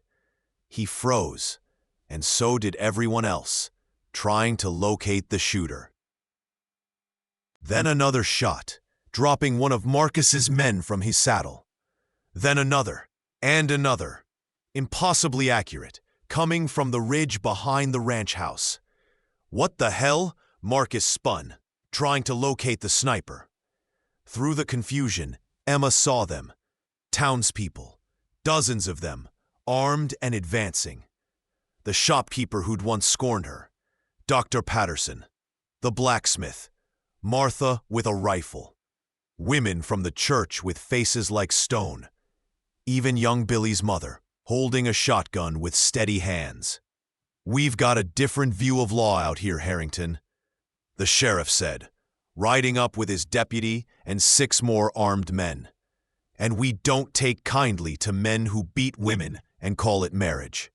He froze, and so did everyone else, trying to locate the shooter. Then another shot, dropping one of Marcus's men from his saddle. Then another, and another, impossibly accurate, coming from the ridge behind the ranch house. What the hell? Marcus spun, trying to locate the sniper. Through the confusion, Emma saw them. Townspeople, dozens of them, armed and advancing. The shopkeeper who'd once scorned her, Dr. Patterson, the blacksmith, Martha with a rifle, women from the church with faces like stone, even young Billy's mother, holding a shotgun with steady hands. We've got a different view of law out here, Harrington, the sheriff said, riding up with his deputy and 6 more armed men. And we don't take kindly to men who beat women and call it marriage,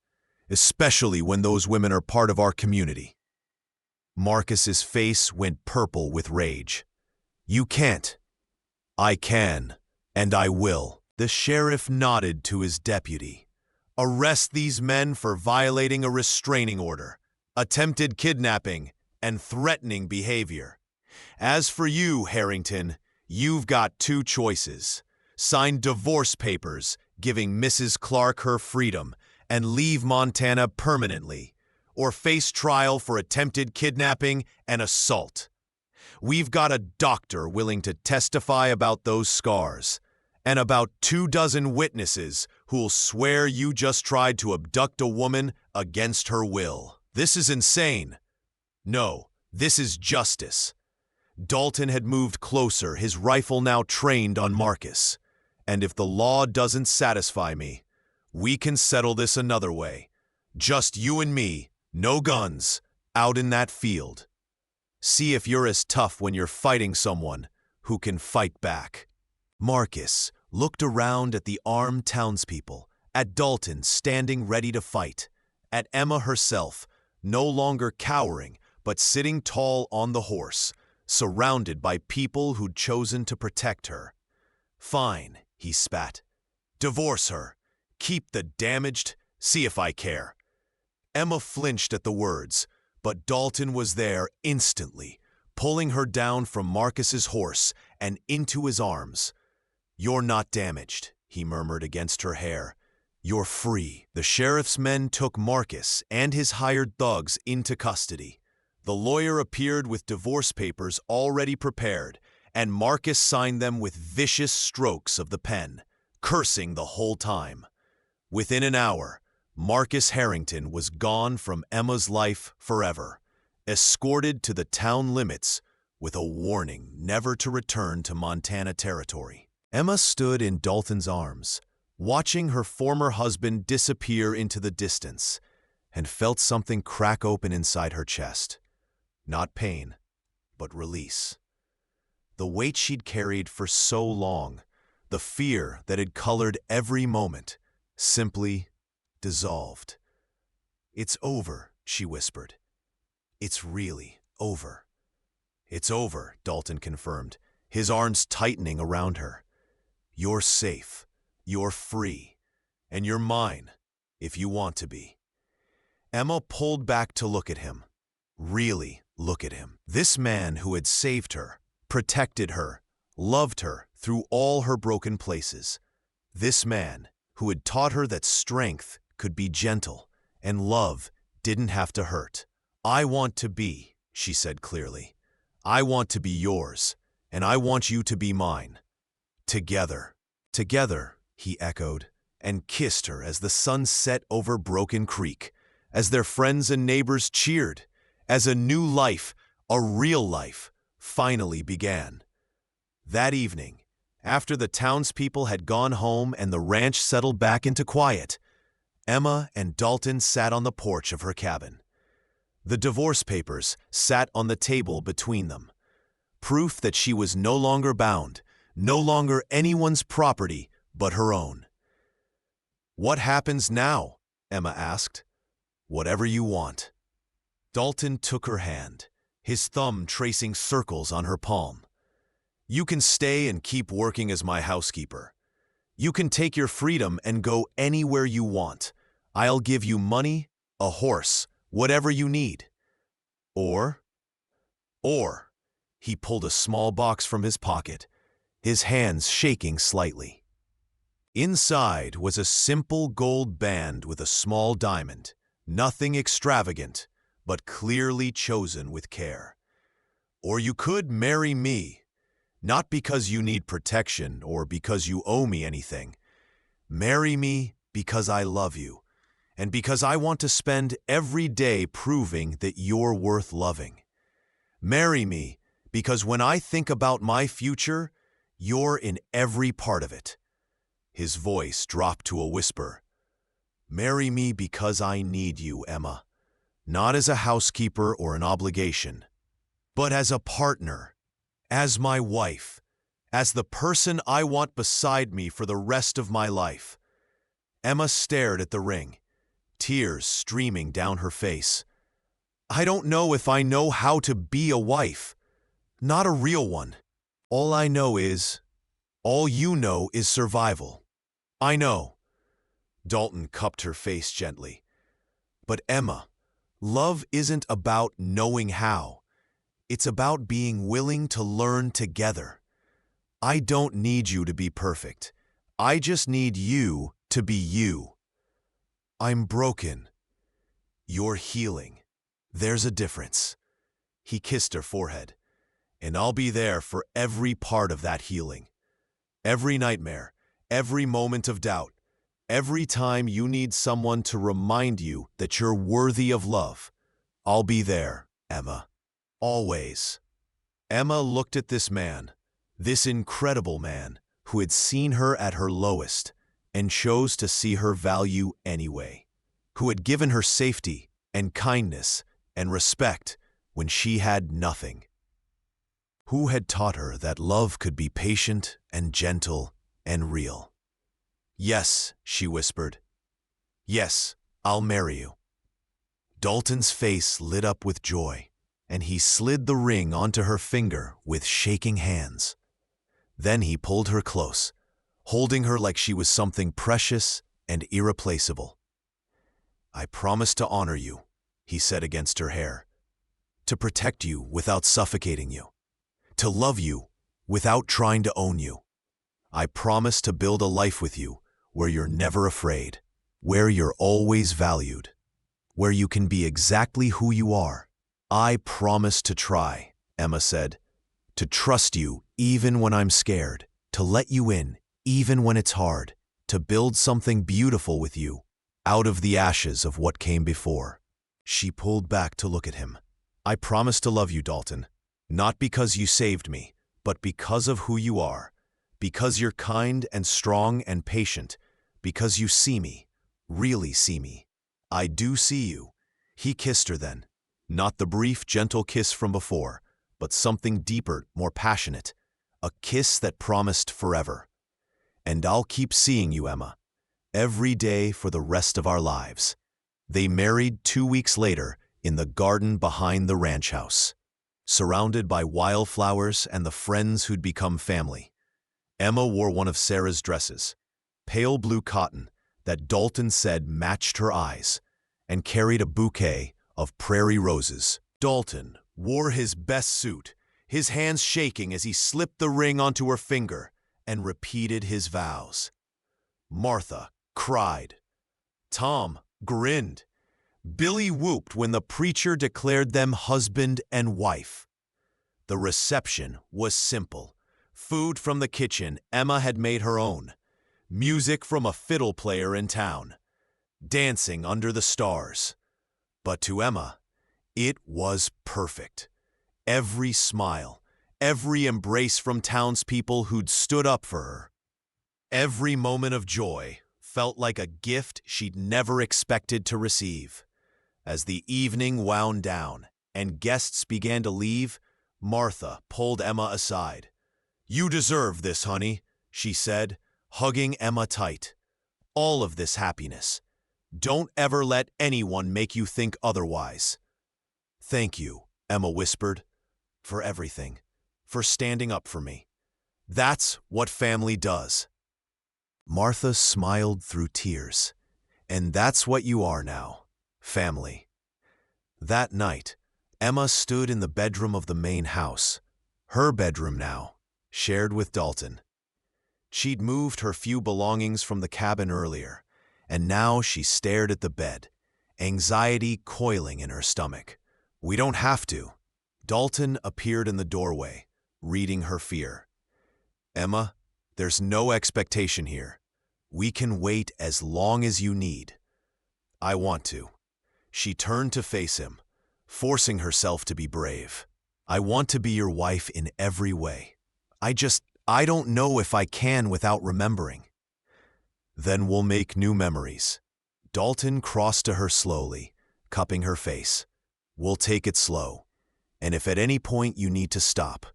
especially when those women are part of our community. Marcus's face went purple with rage. You can't. I can, and I will. The sheriff nodded to his deputy. Arrest these men for violating a restraining order, attempted kidnapping, and threatening behavior. As for you, Harrington, you've got 2 choices. Sign divorce papers, giving Mrs. Clark her freedom, and leave Montana permanently, or face trial for attempted kidnapping and assault. We've got a doctor willing to testify about those scars, and about 24 witnesses who'll swear you just tried to abduct a woman against her will. This is insane. No, this is justice. Dalton had moved closer, his rifle now trained on Marcus. And if the law doesn't satisfy me, we can settle this another way. Just you and me, no guns, out in that field. See if you're as tough when you're fighting someone who can fight back. Marcus looked around at the armed townspeople, at Dalton standing ready to fight, at Emma herself, no longer cowering, but sitting tall on the horse, surrounded by people who'd chosen to protect her. Fine, he spat. Divorce her. Keep the damaged. See if I care. Emma flinched at the words, but Dalton was there instantly, pulling her down from Marcus's horse and into his arms. You're not damaged, he murmured against her hair. You're free. The sheriff's men took Marcus and his hired thugs into custody. The lawyer appeared with divorce papers already prepared, and Marcus signed them with vicious strokes of the pen, cursing the whole time. Within an hour, Marcus Harrington was gone from Emma's life forever, escorted to the town limits with a warning never to return to Montana territory. Emma stood in Dalton's arms, watching her former husband disappear into the distance, and felt something crack open inside her chest. Not pain, but release. The weight she'd carried for so long, the fear that had colored every moment, simply dissolved. "It's over," she whispered. "It's really over." "It's over," Dalton confirmed, his arms tightening around her. "You're safe, you're free, and you're mine, if you want to be." Emma pulled back to look at him. Really look at him. This man who had saved her, protected her, loved her through all her broken places. This man who had taught her that strength could be gentle and love didn't have to hurt. "I want to be," she said clearly. "I want to be yours, and I want you to be mine. Together." "Together," he echoed, and kissed her as the sun set over Broken Creek, as their friends and neighbors cheered, as a new life, a real life, finally began. That evening, after the townspeople had gone home and the ranch settled back into quiet, Emma and Dalton sat on the porch of her cabin. The divorce papers sat on the table between them, proof that she was no longer bound, no longer anyone's property but her own. "What happens now?" Emma asked. "Whatever you want." Dalton took her hand, his thumb tracing circles on her palm. "You can stay and keep working as my housekeeper. You can take your freedom and go anywhere you want. I'll give you money, a horse, whatever you need. Or, he pulled a small box from his pocket, his hands shaking slightly. Inside was a simple gold band with a small diamond, nothing extravagant, but clearly chosen with care. "Or you could marry me, not because you need protection or because you owe me anything. Marry me because I love you, and because I want to spend every day proving that you're worth loving. Marry me because when I think about my future, you're in every part of it." His voice dropped to a whisper. "Marry me because I need you, Emma. Not as a housekeeper or an obligation, but as a partner, as my wife, as the person I want beside me for the rest of my life." Emma stared at the ring, tears streaming down her face. "I don't know if I know how to be a wife. Not a real one. All you know is survival." "I know." Dalton cupped her face gently. "But Emma, love isn't about knowing how. It's about being willing to learn together. I don't need you to be perfect. I just need you to be you. I'm broken. You're healing. There's a difference." He kissed her forehead. "And I'll be there for every part of that healing. Every nightmare, every moment of doubt, every time you need someone to remind you that you're worthy of love. I'll be there, Emma. Always." Emma looked at this man, this incredible man, who had seen her at her lowest and chose to see her value anyway, who had given her safety and kindness and respect when she had nothing, who had taught her that love could be patient and gentle and real. "Yes," she whispered. "Yes, I'll marry you." Dalton's face lit up with joy, and he slid the ring onto her finger with shaking hands. Then he pulled her close, holding her like she was something precious and irreplaceable. "I promise to honor you," he said against her hair, "to protect you without suffocating you, to love you without trying to own you. I promise to build a life with you where you're never afraid, where you're always valued, where you can be exactly who you are. I promise to try," Emma said, "to trust you even when I'm scared, to let you in even when it's hard, to build something beautiful with you, out of the ashes of what came before. She pulled back to look at him. I promise to love you, Dalton, not because you saved me, but because of who you are, because you're kind and strong and patient, because you see me, really see me. I do see you. He kissed her then, not the brief, gentle kiss from before, but something deeper, more passionate, a kiss that promised forever. And I'll keep seeing you, Emma, every day for the rest of our lives. They married 2 weeks later in the garden behind the ranch house, surrounded by wildflowers and the friends who'd become family. Emma wore one of Sarah's dresses, pale blue cotton, that Dalton said matched her eyes, and carried a bouquet of prairie roses. Dalton wore his best suit, his hands shaking as he slipped the ring onto her finger and repeated his vows. Martha cried. Tom grinned. Billy whooped when the preacher declared them husband and wife. The reception was simple. Food from the kitchen Emma had made her own. Music from a fiddle player in town. Dancing under the stars. But to Emma, it was perfect. Every smile, every embrace from townspeople who'd stood up for her. Every moment of joy felt like a gift she'd never expected to receive. As the evening wound down and guests began to leave, Martha pulled Emma aside. You deserve this, honey, she said, hugging Emma tight. All of this happiness. Don't ever let anyone make you think otherwise. Thank you, Emma whispered, for everything, for standing up for me. That's what family does. Martha smiled through tears. And that's what you are now, family. That night, Emma stood in the bedroom of the main house, her bedroom now, shared with Dalton. She'd moved her few belongings from the cabin earlier, and now she stared at the bed, anxiety coiling in her stomach. We don't have to. Dalton appeared in the doorway, reading her fear. Emma, there's no expectation here. We can wait as long as you need. I want to. She turned to face him, forcing herself to be brave. I want to be your wife in every way. I don't know if I can without remembering. Then we'll make new memories. Dalton crossed to her slowly, cupping her face. We'll take it slow. And if at any point you need to stop,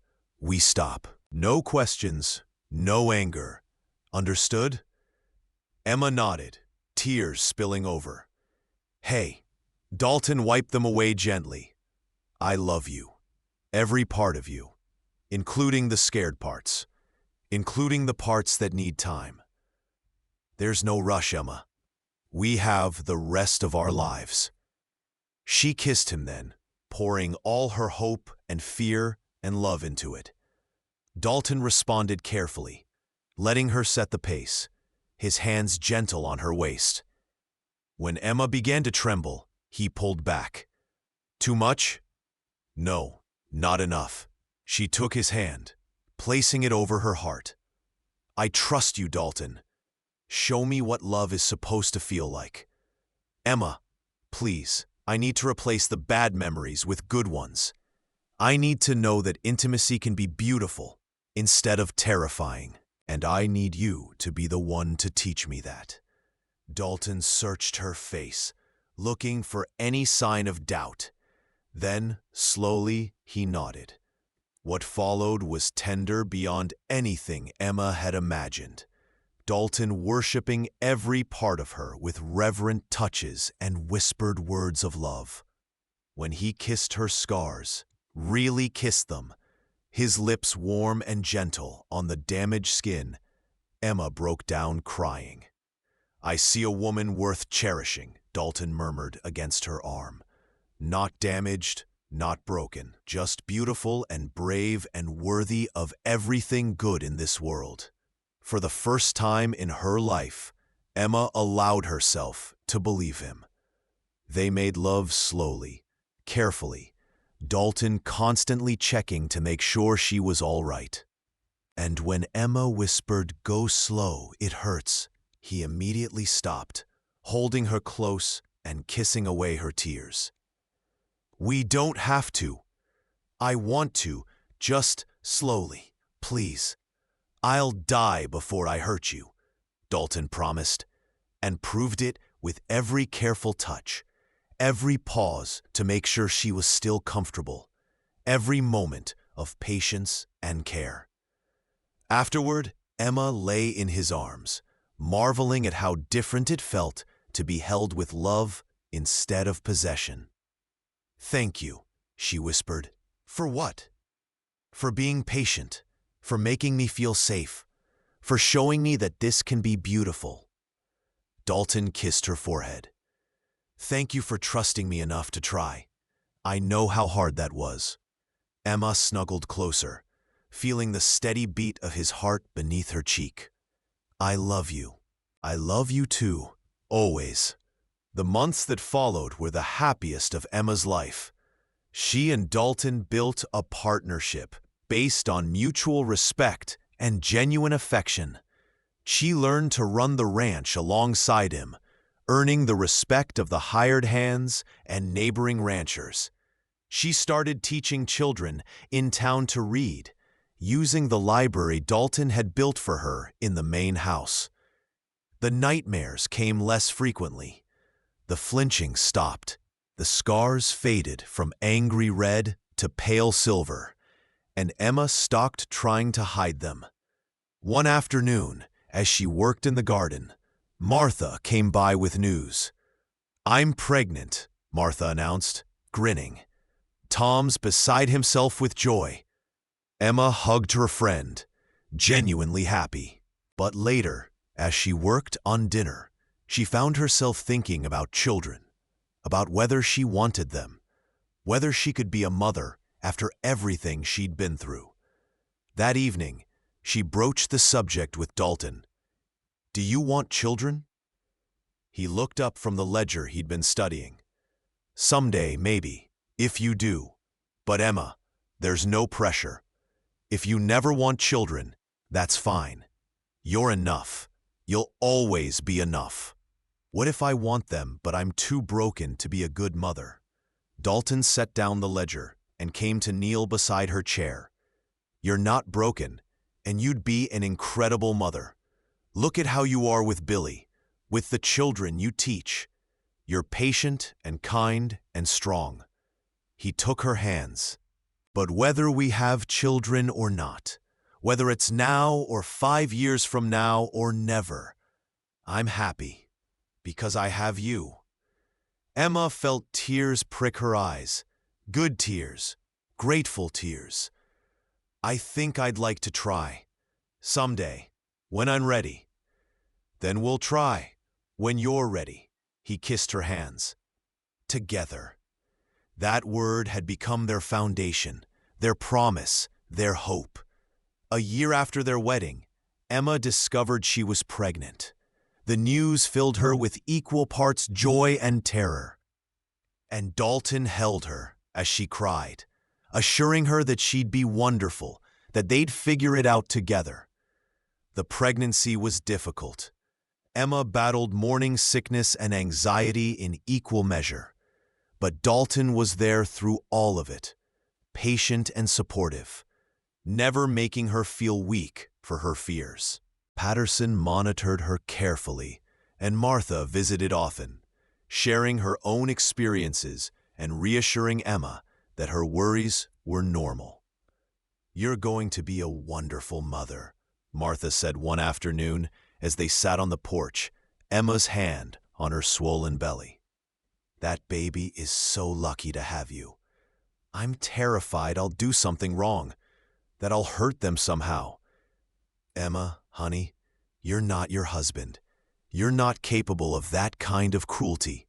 we stop. No questions, no anger. Understood? Emma nodded, tears spilling over. Hey, Dalton wiped them away gently. I love you. Every part of you. Including the scared parts. Including the parts that need time. There's no rush, Emma. We have the rest of our lives. She kissed him then, pouring all her hope and fear and love into it. Dalton responded carefully, letting her set the pace, his hands gentle on her waist. When Emma began to tremble, he pulled back. Too much? No, not enough. She took his hand, placing it over her heart. I trust you, Dalton. Show me what love is supposed to feel like. Emma, please, I need to replace the bad memories with good ones. I need to know that intimacy can be beautiful instead of terrifying, and I need you to be the one to teach me that. Dalton searched her face, looking for any sign of doubt. Then, slowly, he nodded. What followed was tender beyond anything Emma had imagined. Dalton worshiping every part of her with reverent touches and whispered words of love. When he kissed her scars, really kissed them, his lips warm and gentle on the damaged skin, Emma broke down crying. I see a woman worth cherishing, Dalton murmured against her arm. Not damaged, not broken, just beautiful and brave and worthy of everything good in this world. For the first time in her life, Emma allowed herself to believe him. They made love slowly, carefully, Dalton constantly checking to make sure she was all right. And when Emma whispered, "Go slow, it hurts," he immediately stopped, holding her close and kissing away her tears. "We don't have to. I want to, just slowly, please. I'll die before I hurt you," Dalton promised, and proved it with every careful touch, every pause to make sure she was still comfortable, every moment of patience and care. Afterward, Emma lay in his arms, marveling at how different it felt to be held with love instead of possession. "Thank you," she whispered. "For what?" "For being patient, for making me feel safe, for showing me that this can be beautiful." Dalton kissed her forehead. "Thank you for trusting me enough to try. I know how hard that was." Emma snuggled closer, feeling the steady beat of his heart beneath her cheek. "I love you. I love you too, always." The months that followed were the happiest of Emma's life. She and Dalton built a partnership based on mutual respect and genuine affection. She learned to run the ranch alongside him, earning the respect of the hired hands and neighboring ranchers. She started teaching children in town to read, using the library Dalton had built for her in the main house. The nightmares came less frequently. The flinching stopped. The scars faded from angry red to pale silver, and Emma stopped trying to hide them. One afternoon, as she worked in the garden, Martha came by with news. "I'm pregnant," Martha announced, grinning. Tom's beside himself with joy. Emma hugged her friend, genuinely happy. But later, as she worked on dinner, she found herself thinking about children, about whether she wanted them, whether she could be a mother after everything she'd been through. That evening, she broached the subject with Dalton. "Do you want children?" He looked up from the ledger he'd been studying. "Someday, maybe, if you do. But Emma, there's no pressure. If you never want children, that's fine. You're enough. You'll always be enough." "What if I want them, but I'm too broken to be a good mother?" Dalton set down the ledger and came to kneel beside her chair. "You're not broken, and you'd be an incredible mother. Look at how you are with Billy, with the children you teach. You're patient and kind and strong." He took her hands. "But whether we have children or not, whether it's now or 5 years from now or never, I'm happy, because I have you." Emma felt tears prick her eyes, good tears, grateful tears. "I think I'd like to try. Someday, when I'm ready." "Then we'll try, when you're ready." He kissed her hands. Together. That word had become their foundation, their promise, their hope. A year after their wedding, Emma discovered she was pregnant. The news filled her with equal parts joy and terror. And Dalton held her as she cried, assuring her that she'd be wonderful, that they'd figure it out together. The pregnancy was difficult. Emma battled morning sickness and anxiety in equal measure. But Dalton was there through all of it, patient and supportive, never making her feel weak for her fears. Patterson monitored her carefully, and Martha visited often, sharing her own experiences and reassuring Emma that her worries were normal. "You're going to be a wonderful mother," Martha said one afternoon as they sat on the porch, Emma's hand on her swollen belly. "That baby is so lucky to have you. I'm terrified I'll do something wrong, that I'll hurt them somehow." "Emma, honey, you're not your husband. You're not capable of that kind of cruelty."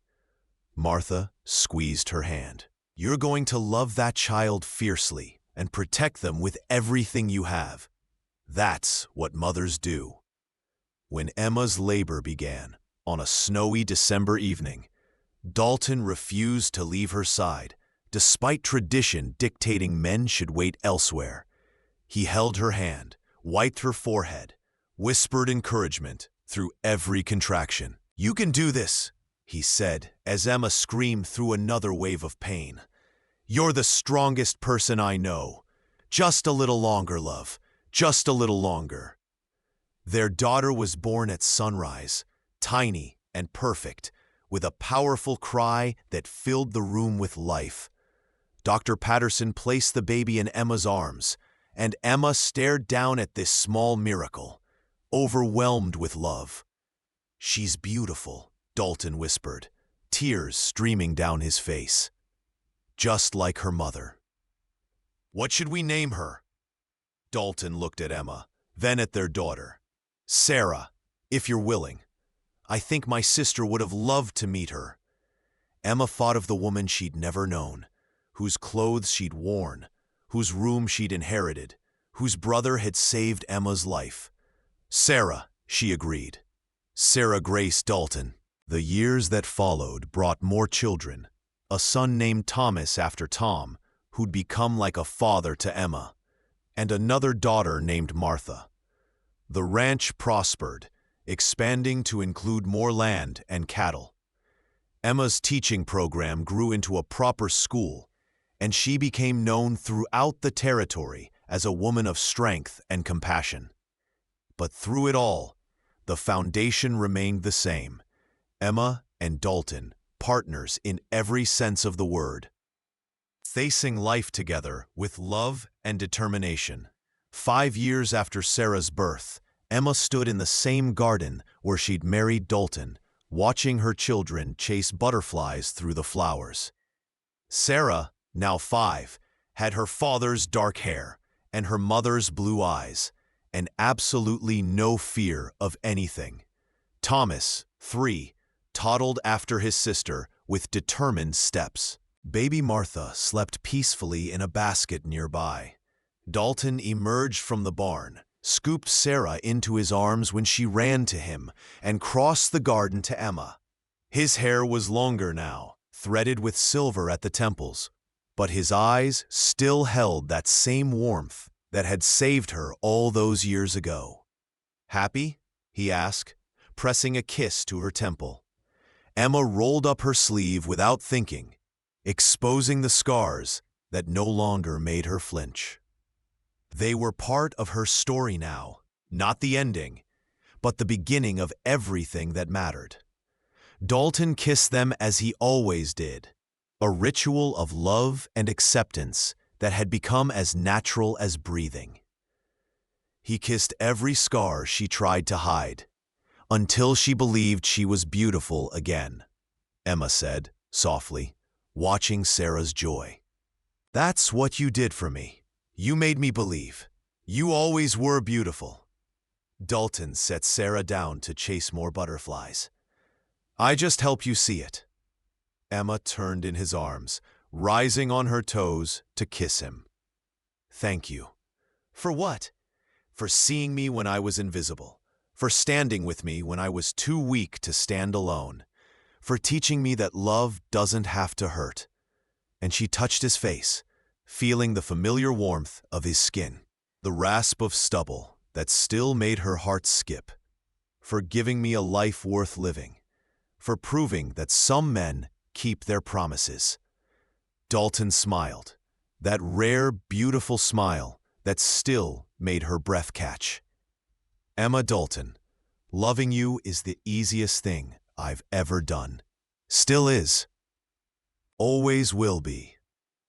Martha squeezed her hand. "You're going to love that child fiercely and protect them with everything you have. That's what mothers do." When Emma's labor began, on a snowy December evening, Dalton refused to leave her side, despite tradition dictating men should wait elsewhere. He held her hand, wiped her forehead, whispered encouragement through every contraction. "You can do this," he said as Emma screamed through another wave of pain. "You're the strongest person I know. Just a little longer, love. Just a little longer." Their daughter was born at sunrise, tiny and perfect, with a powerful cry that filled the room with life. Dr. Patterson placed the baby in Emma's arms, and Emma stared down at this small miracle, overwhelmed with love. "She's beautiful," Dalton whispered, tears streaming down his face. "Just like her mother." "What should we name her?" Dalton looked at Emma, then at their daughter. "Sarah, if you're willing. I think my sister would have loved to meet her." Emma thought of the woman she'd never known, whose clothes she'd worn, whose room she'd inherited, whose brother had saved Emma's life. "Sarah," she agreed. Sarah Grace Dalton. The years that followed brought more children, a son named Thomas after Tom, who'd become like a father to Emma, and another daughter named Martha. The ranch prospered, expanding to include more land and cattle. Emma's teaching program grew into a proper school, and she became known throughout the territory as a woman of strength and compassion. But through it all, the foundation remained the same: Emma and Dalton, partners in every sense of the word, facing life together with love and determination. 5 years after Sarah's birth, Emma stood in the same garden where she'd married Dalton, watching her children chase butterflies through the flowers. Sarah, now 5, had her father's dark hair and her mother's blue eyes, and absolutely no fear of anything. Thomas, 3, toddled after his sister with determined steps. Baby Martha slept peacefully in a basket nearby. Dalton emerged from the barn, scooped Sarah into his arms when she ran to him, and crossed the garden to Emma. His hair was longer now, threaded with silver at the temples, but his eyes still held that same warmth that had saved her all those years ago. "Happy?" he asked, pressing a kiss to her temple. Emma rolled up her sleeve without thinking, exposing the scars that no longer made her flinch. They were part of her story now, not the ending, but the beginning of everything that mattered. Dalton kissed them as he always did, a ritual of love and acceptance that had become as natural as breathing. He kissed every scar she tried to hide, until she believed she was beautiful again, Emma said, softly, watching Sarah's joy. "That's what you did for me. You made me believe. You always were beautiful." Dalton set Sarah down to chase more butterflies. "I just help you see it." Emma turned in his arms, rising on her toes to kiss him. "Thank you." "For what?" "For seeing me when I was invisible. For standing with me when I was too weak to stand alone. For teaching me that love doesn't have to hurt." And she touched his face, feeling the familiar warmth of his skin, the rasp of stubble that still made her heart skip. "For giving me a life worth living. For proving that some men keep their promises." Dalton smiled, that rare, beautiful smile that still made her breath catch. "Emma Dalton, loving you is the easiest thing I've ever done. Still is. Always will be."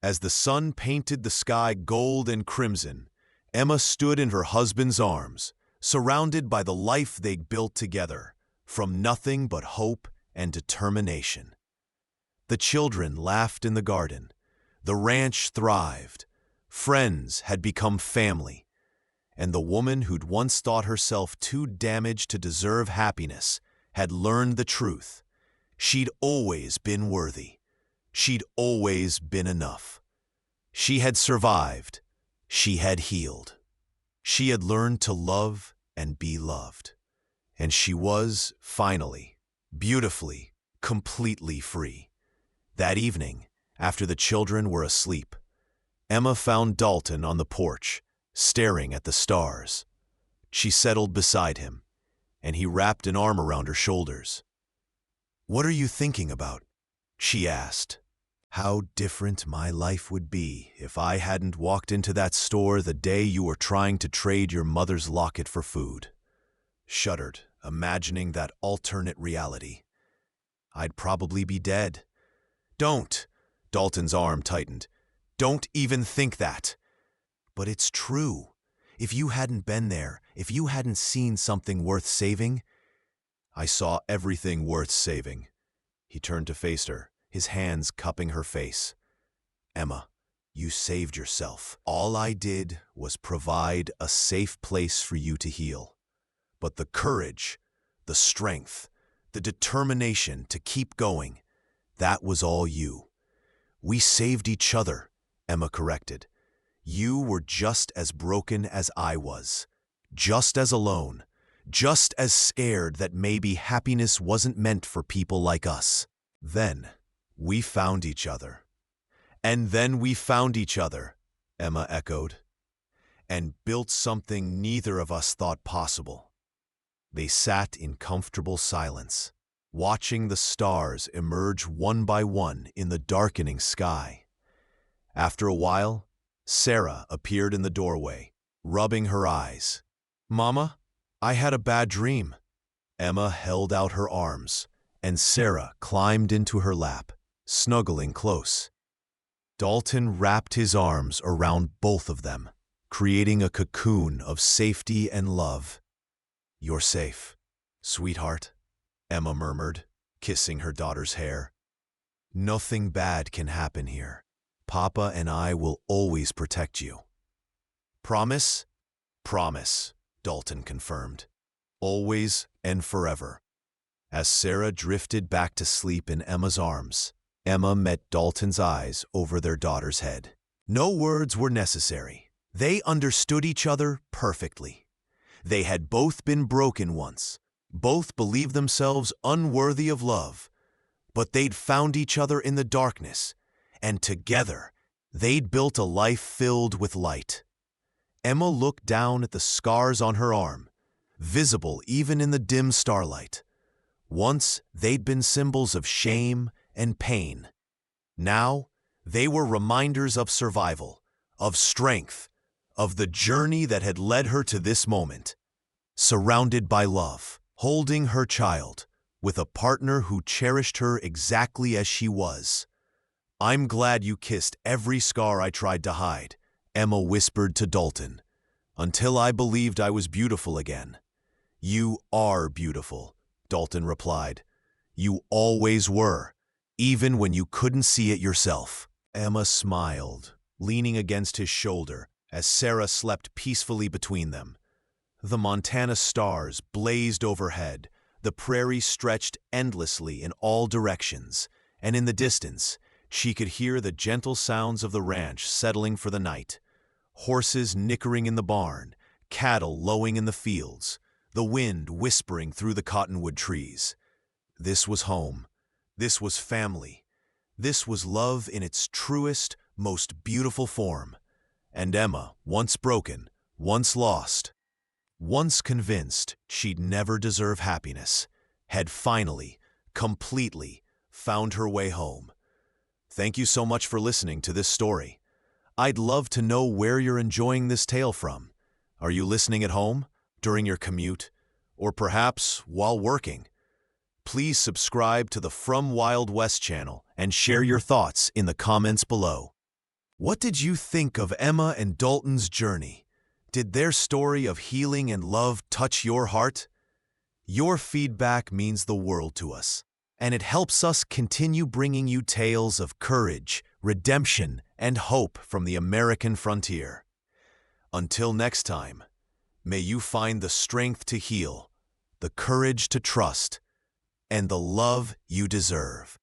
As the sun painted the sky gold and crimson, Emma stood in her husband's arms, surrounded by the life they'd built together, from nothing but hope and determination. The children laughed in the garden. The ranch thrived. Friends had become family. And the woman who'd once thought herself too damaged to deserve happiness had learned the truth. She'd always been worthy. She'd always been enough. She had survived. She had healed. She had learned to love and be loved. And she was, finally, beautifully, completely free. That evening, after the children were asleep, Emma found Dalton on the porch, staring at the stars. She settled beside him, and he wrapped an arm around her shoulders. "What are you thinking about?" she asked. "How different my life would be if I hadn't walked into that store the day you were trying to trade your mother's locket for food." Shuddered, imagining that alternate reality. "I'd probably be dead." "Don't!" Dalton's arm tightened. "Don't even think that." "But it's true. If you hadn't been there, if you hadn't seen something worth saving—" "I saw everything worth saving." He turned to face her, his hands cupping her face. "Emma, you saved yourself. All I did was provide a safe place for you to heal. But the courage, the strength, the determination to keep going, that was all you." "We saved each other," Emma corrected. "You were just as broken as I was, just as alone, just as scared that maybe happiness wasn't meant for people like us. Then we found each other." "And then we found each other," Emma echoed, "and built something neither of us thought possible." They sat in comfortable silence, watching the stars emerge one by one in the darkening sky. After a while, Sarah appeared in the doorway, rubbing her eyes. "Mama, I had a bad dream." Emma held out her arms, and Sarah climbed into her lap, snuggling close. Dalton wrapped his arms around both of them, creating a cocoon of safety and love. "You're safe, sweetheart," Emma murmured, kissing her daughter's hair. "Nothing bad can happen here. Papa and I will always protect you." "Promise?" "Promise," Dalton confirmed. "Always and forever." As Sarah drifted back to sleep in Emma's arms, Emma met Dalton's eyes over their daughter's head. No words were necessary. They understood each other perfectly. They had both been broken once, both believed themselves unworthy of love, but they'd found each other in the darkness, and together they'd built a life filled with light. Emma looked down at the scars on her arm, visible even in the dim starlight. Once they'd been symbols of shame and pain. Now they were reminders of survival, of strength, of the journey that had led her to this moment. Surrounded by love, holding her child, with a partner who cherished her exactly as she was. "I'm glad you kissed every scar I tried to hide," Emma whispered to Dalton, "until I believed I was beautiful again." "You are beautiful," Dalton replied. "You always were, even when you couldn't see it yourself." Emma smiled, leaning against his shoulder as Sarah slept peacefully between them. The Montana stars blazed overhead, the prairie stretched endlessly in all directions, and in the distance, she could hear the gentle sounds of the ranch settling for the night. Horses nickering in the barn, cattle lowing in the fields, the wind whispering through the cottonwood trees. This was home. This was family. This was love in its truest, most beautiful form. And Emma, once broken, once lost, once convinced she'd never deserve happiness, had finally, completely found her way home. Thank you so much for listening to this story. I'd love to know where you're enjoying this tale from. Are you listening at home, during your commute, or perhaps while working? Please subscribe to the From Wild West channel and share your thoughts in the comments below. What did you think of Emma and Dalton's journey? Did their story of healing and love touch your heart? Your feedback means the world to us, and it helps us continue bringing you tales of courage, redemption, and hope from the American frontier. Until next time, may you find the strength to heal, the courage to trust, and the love you deserve.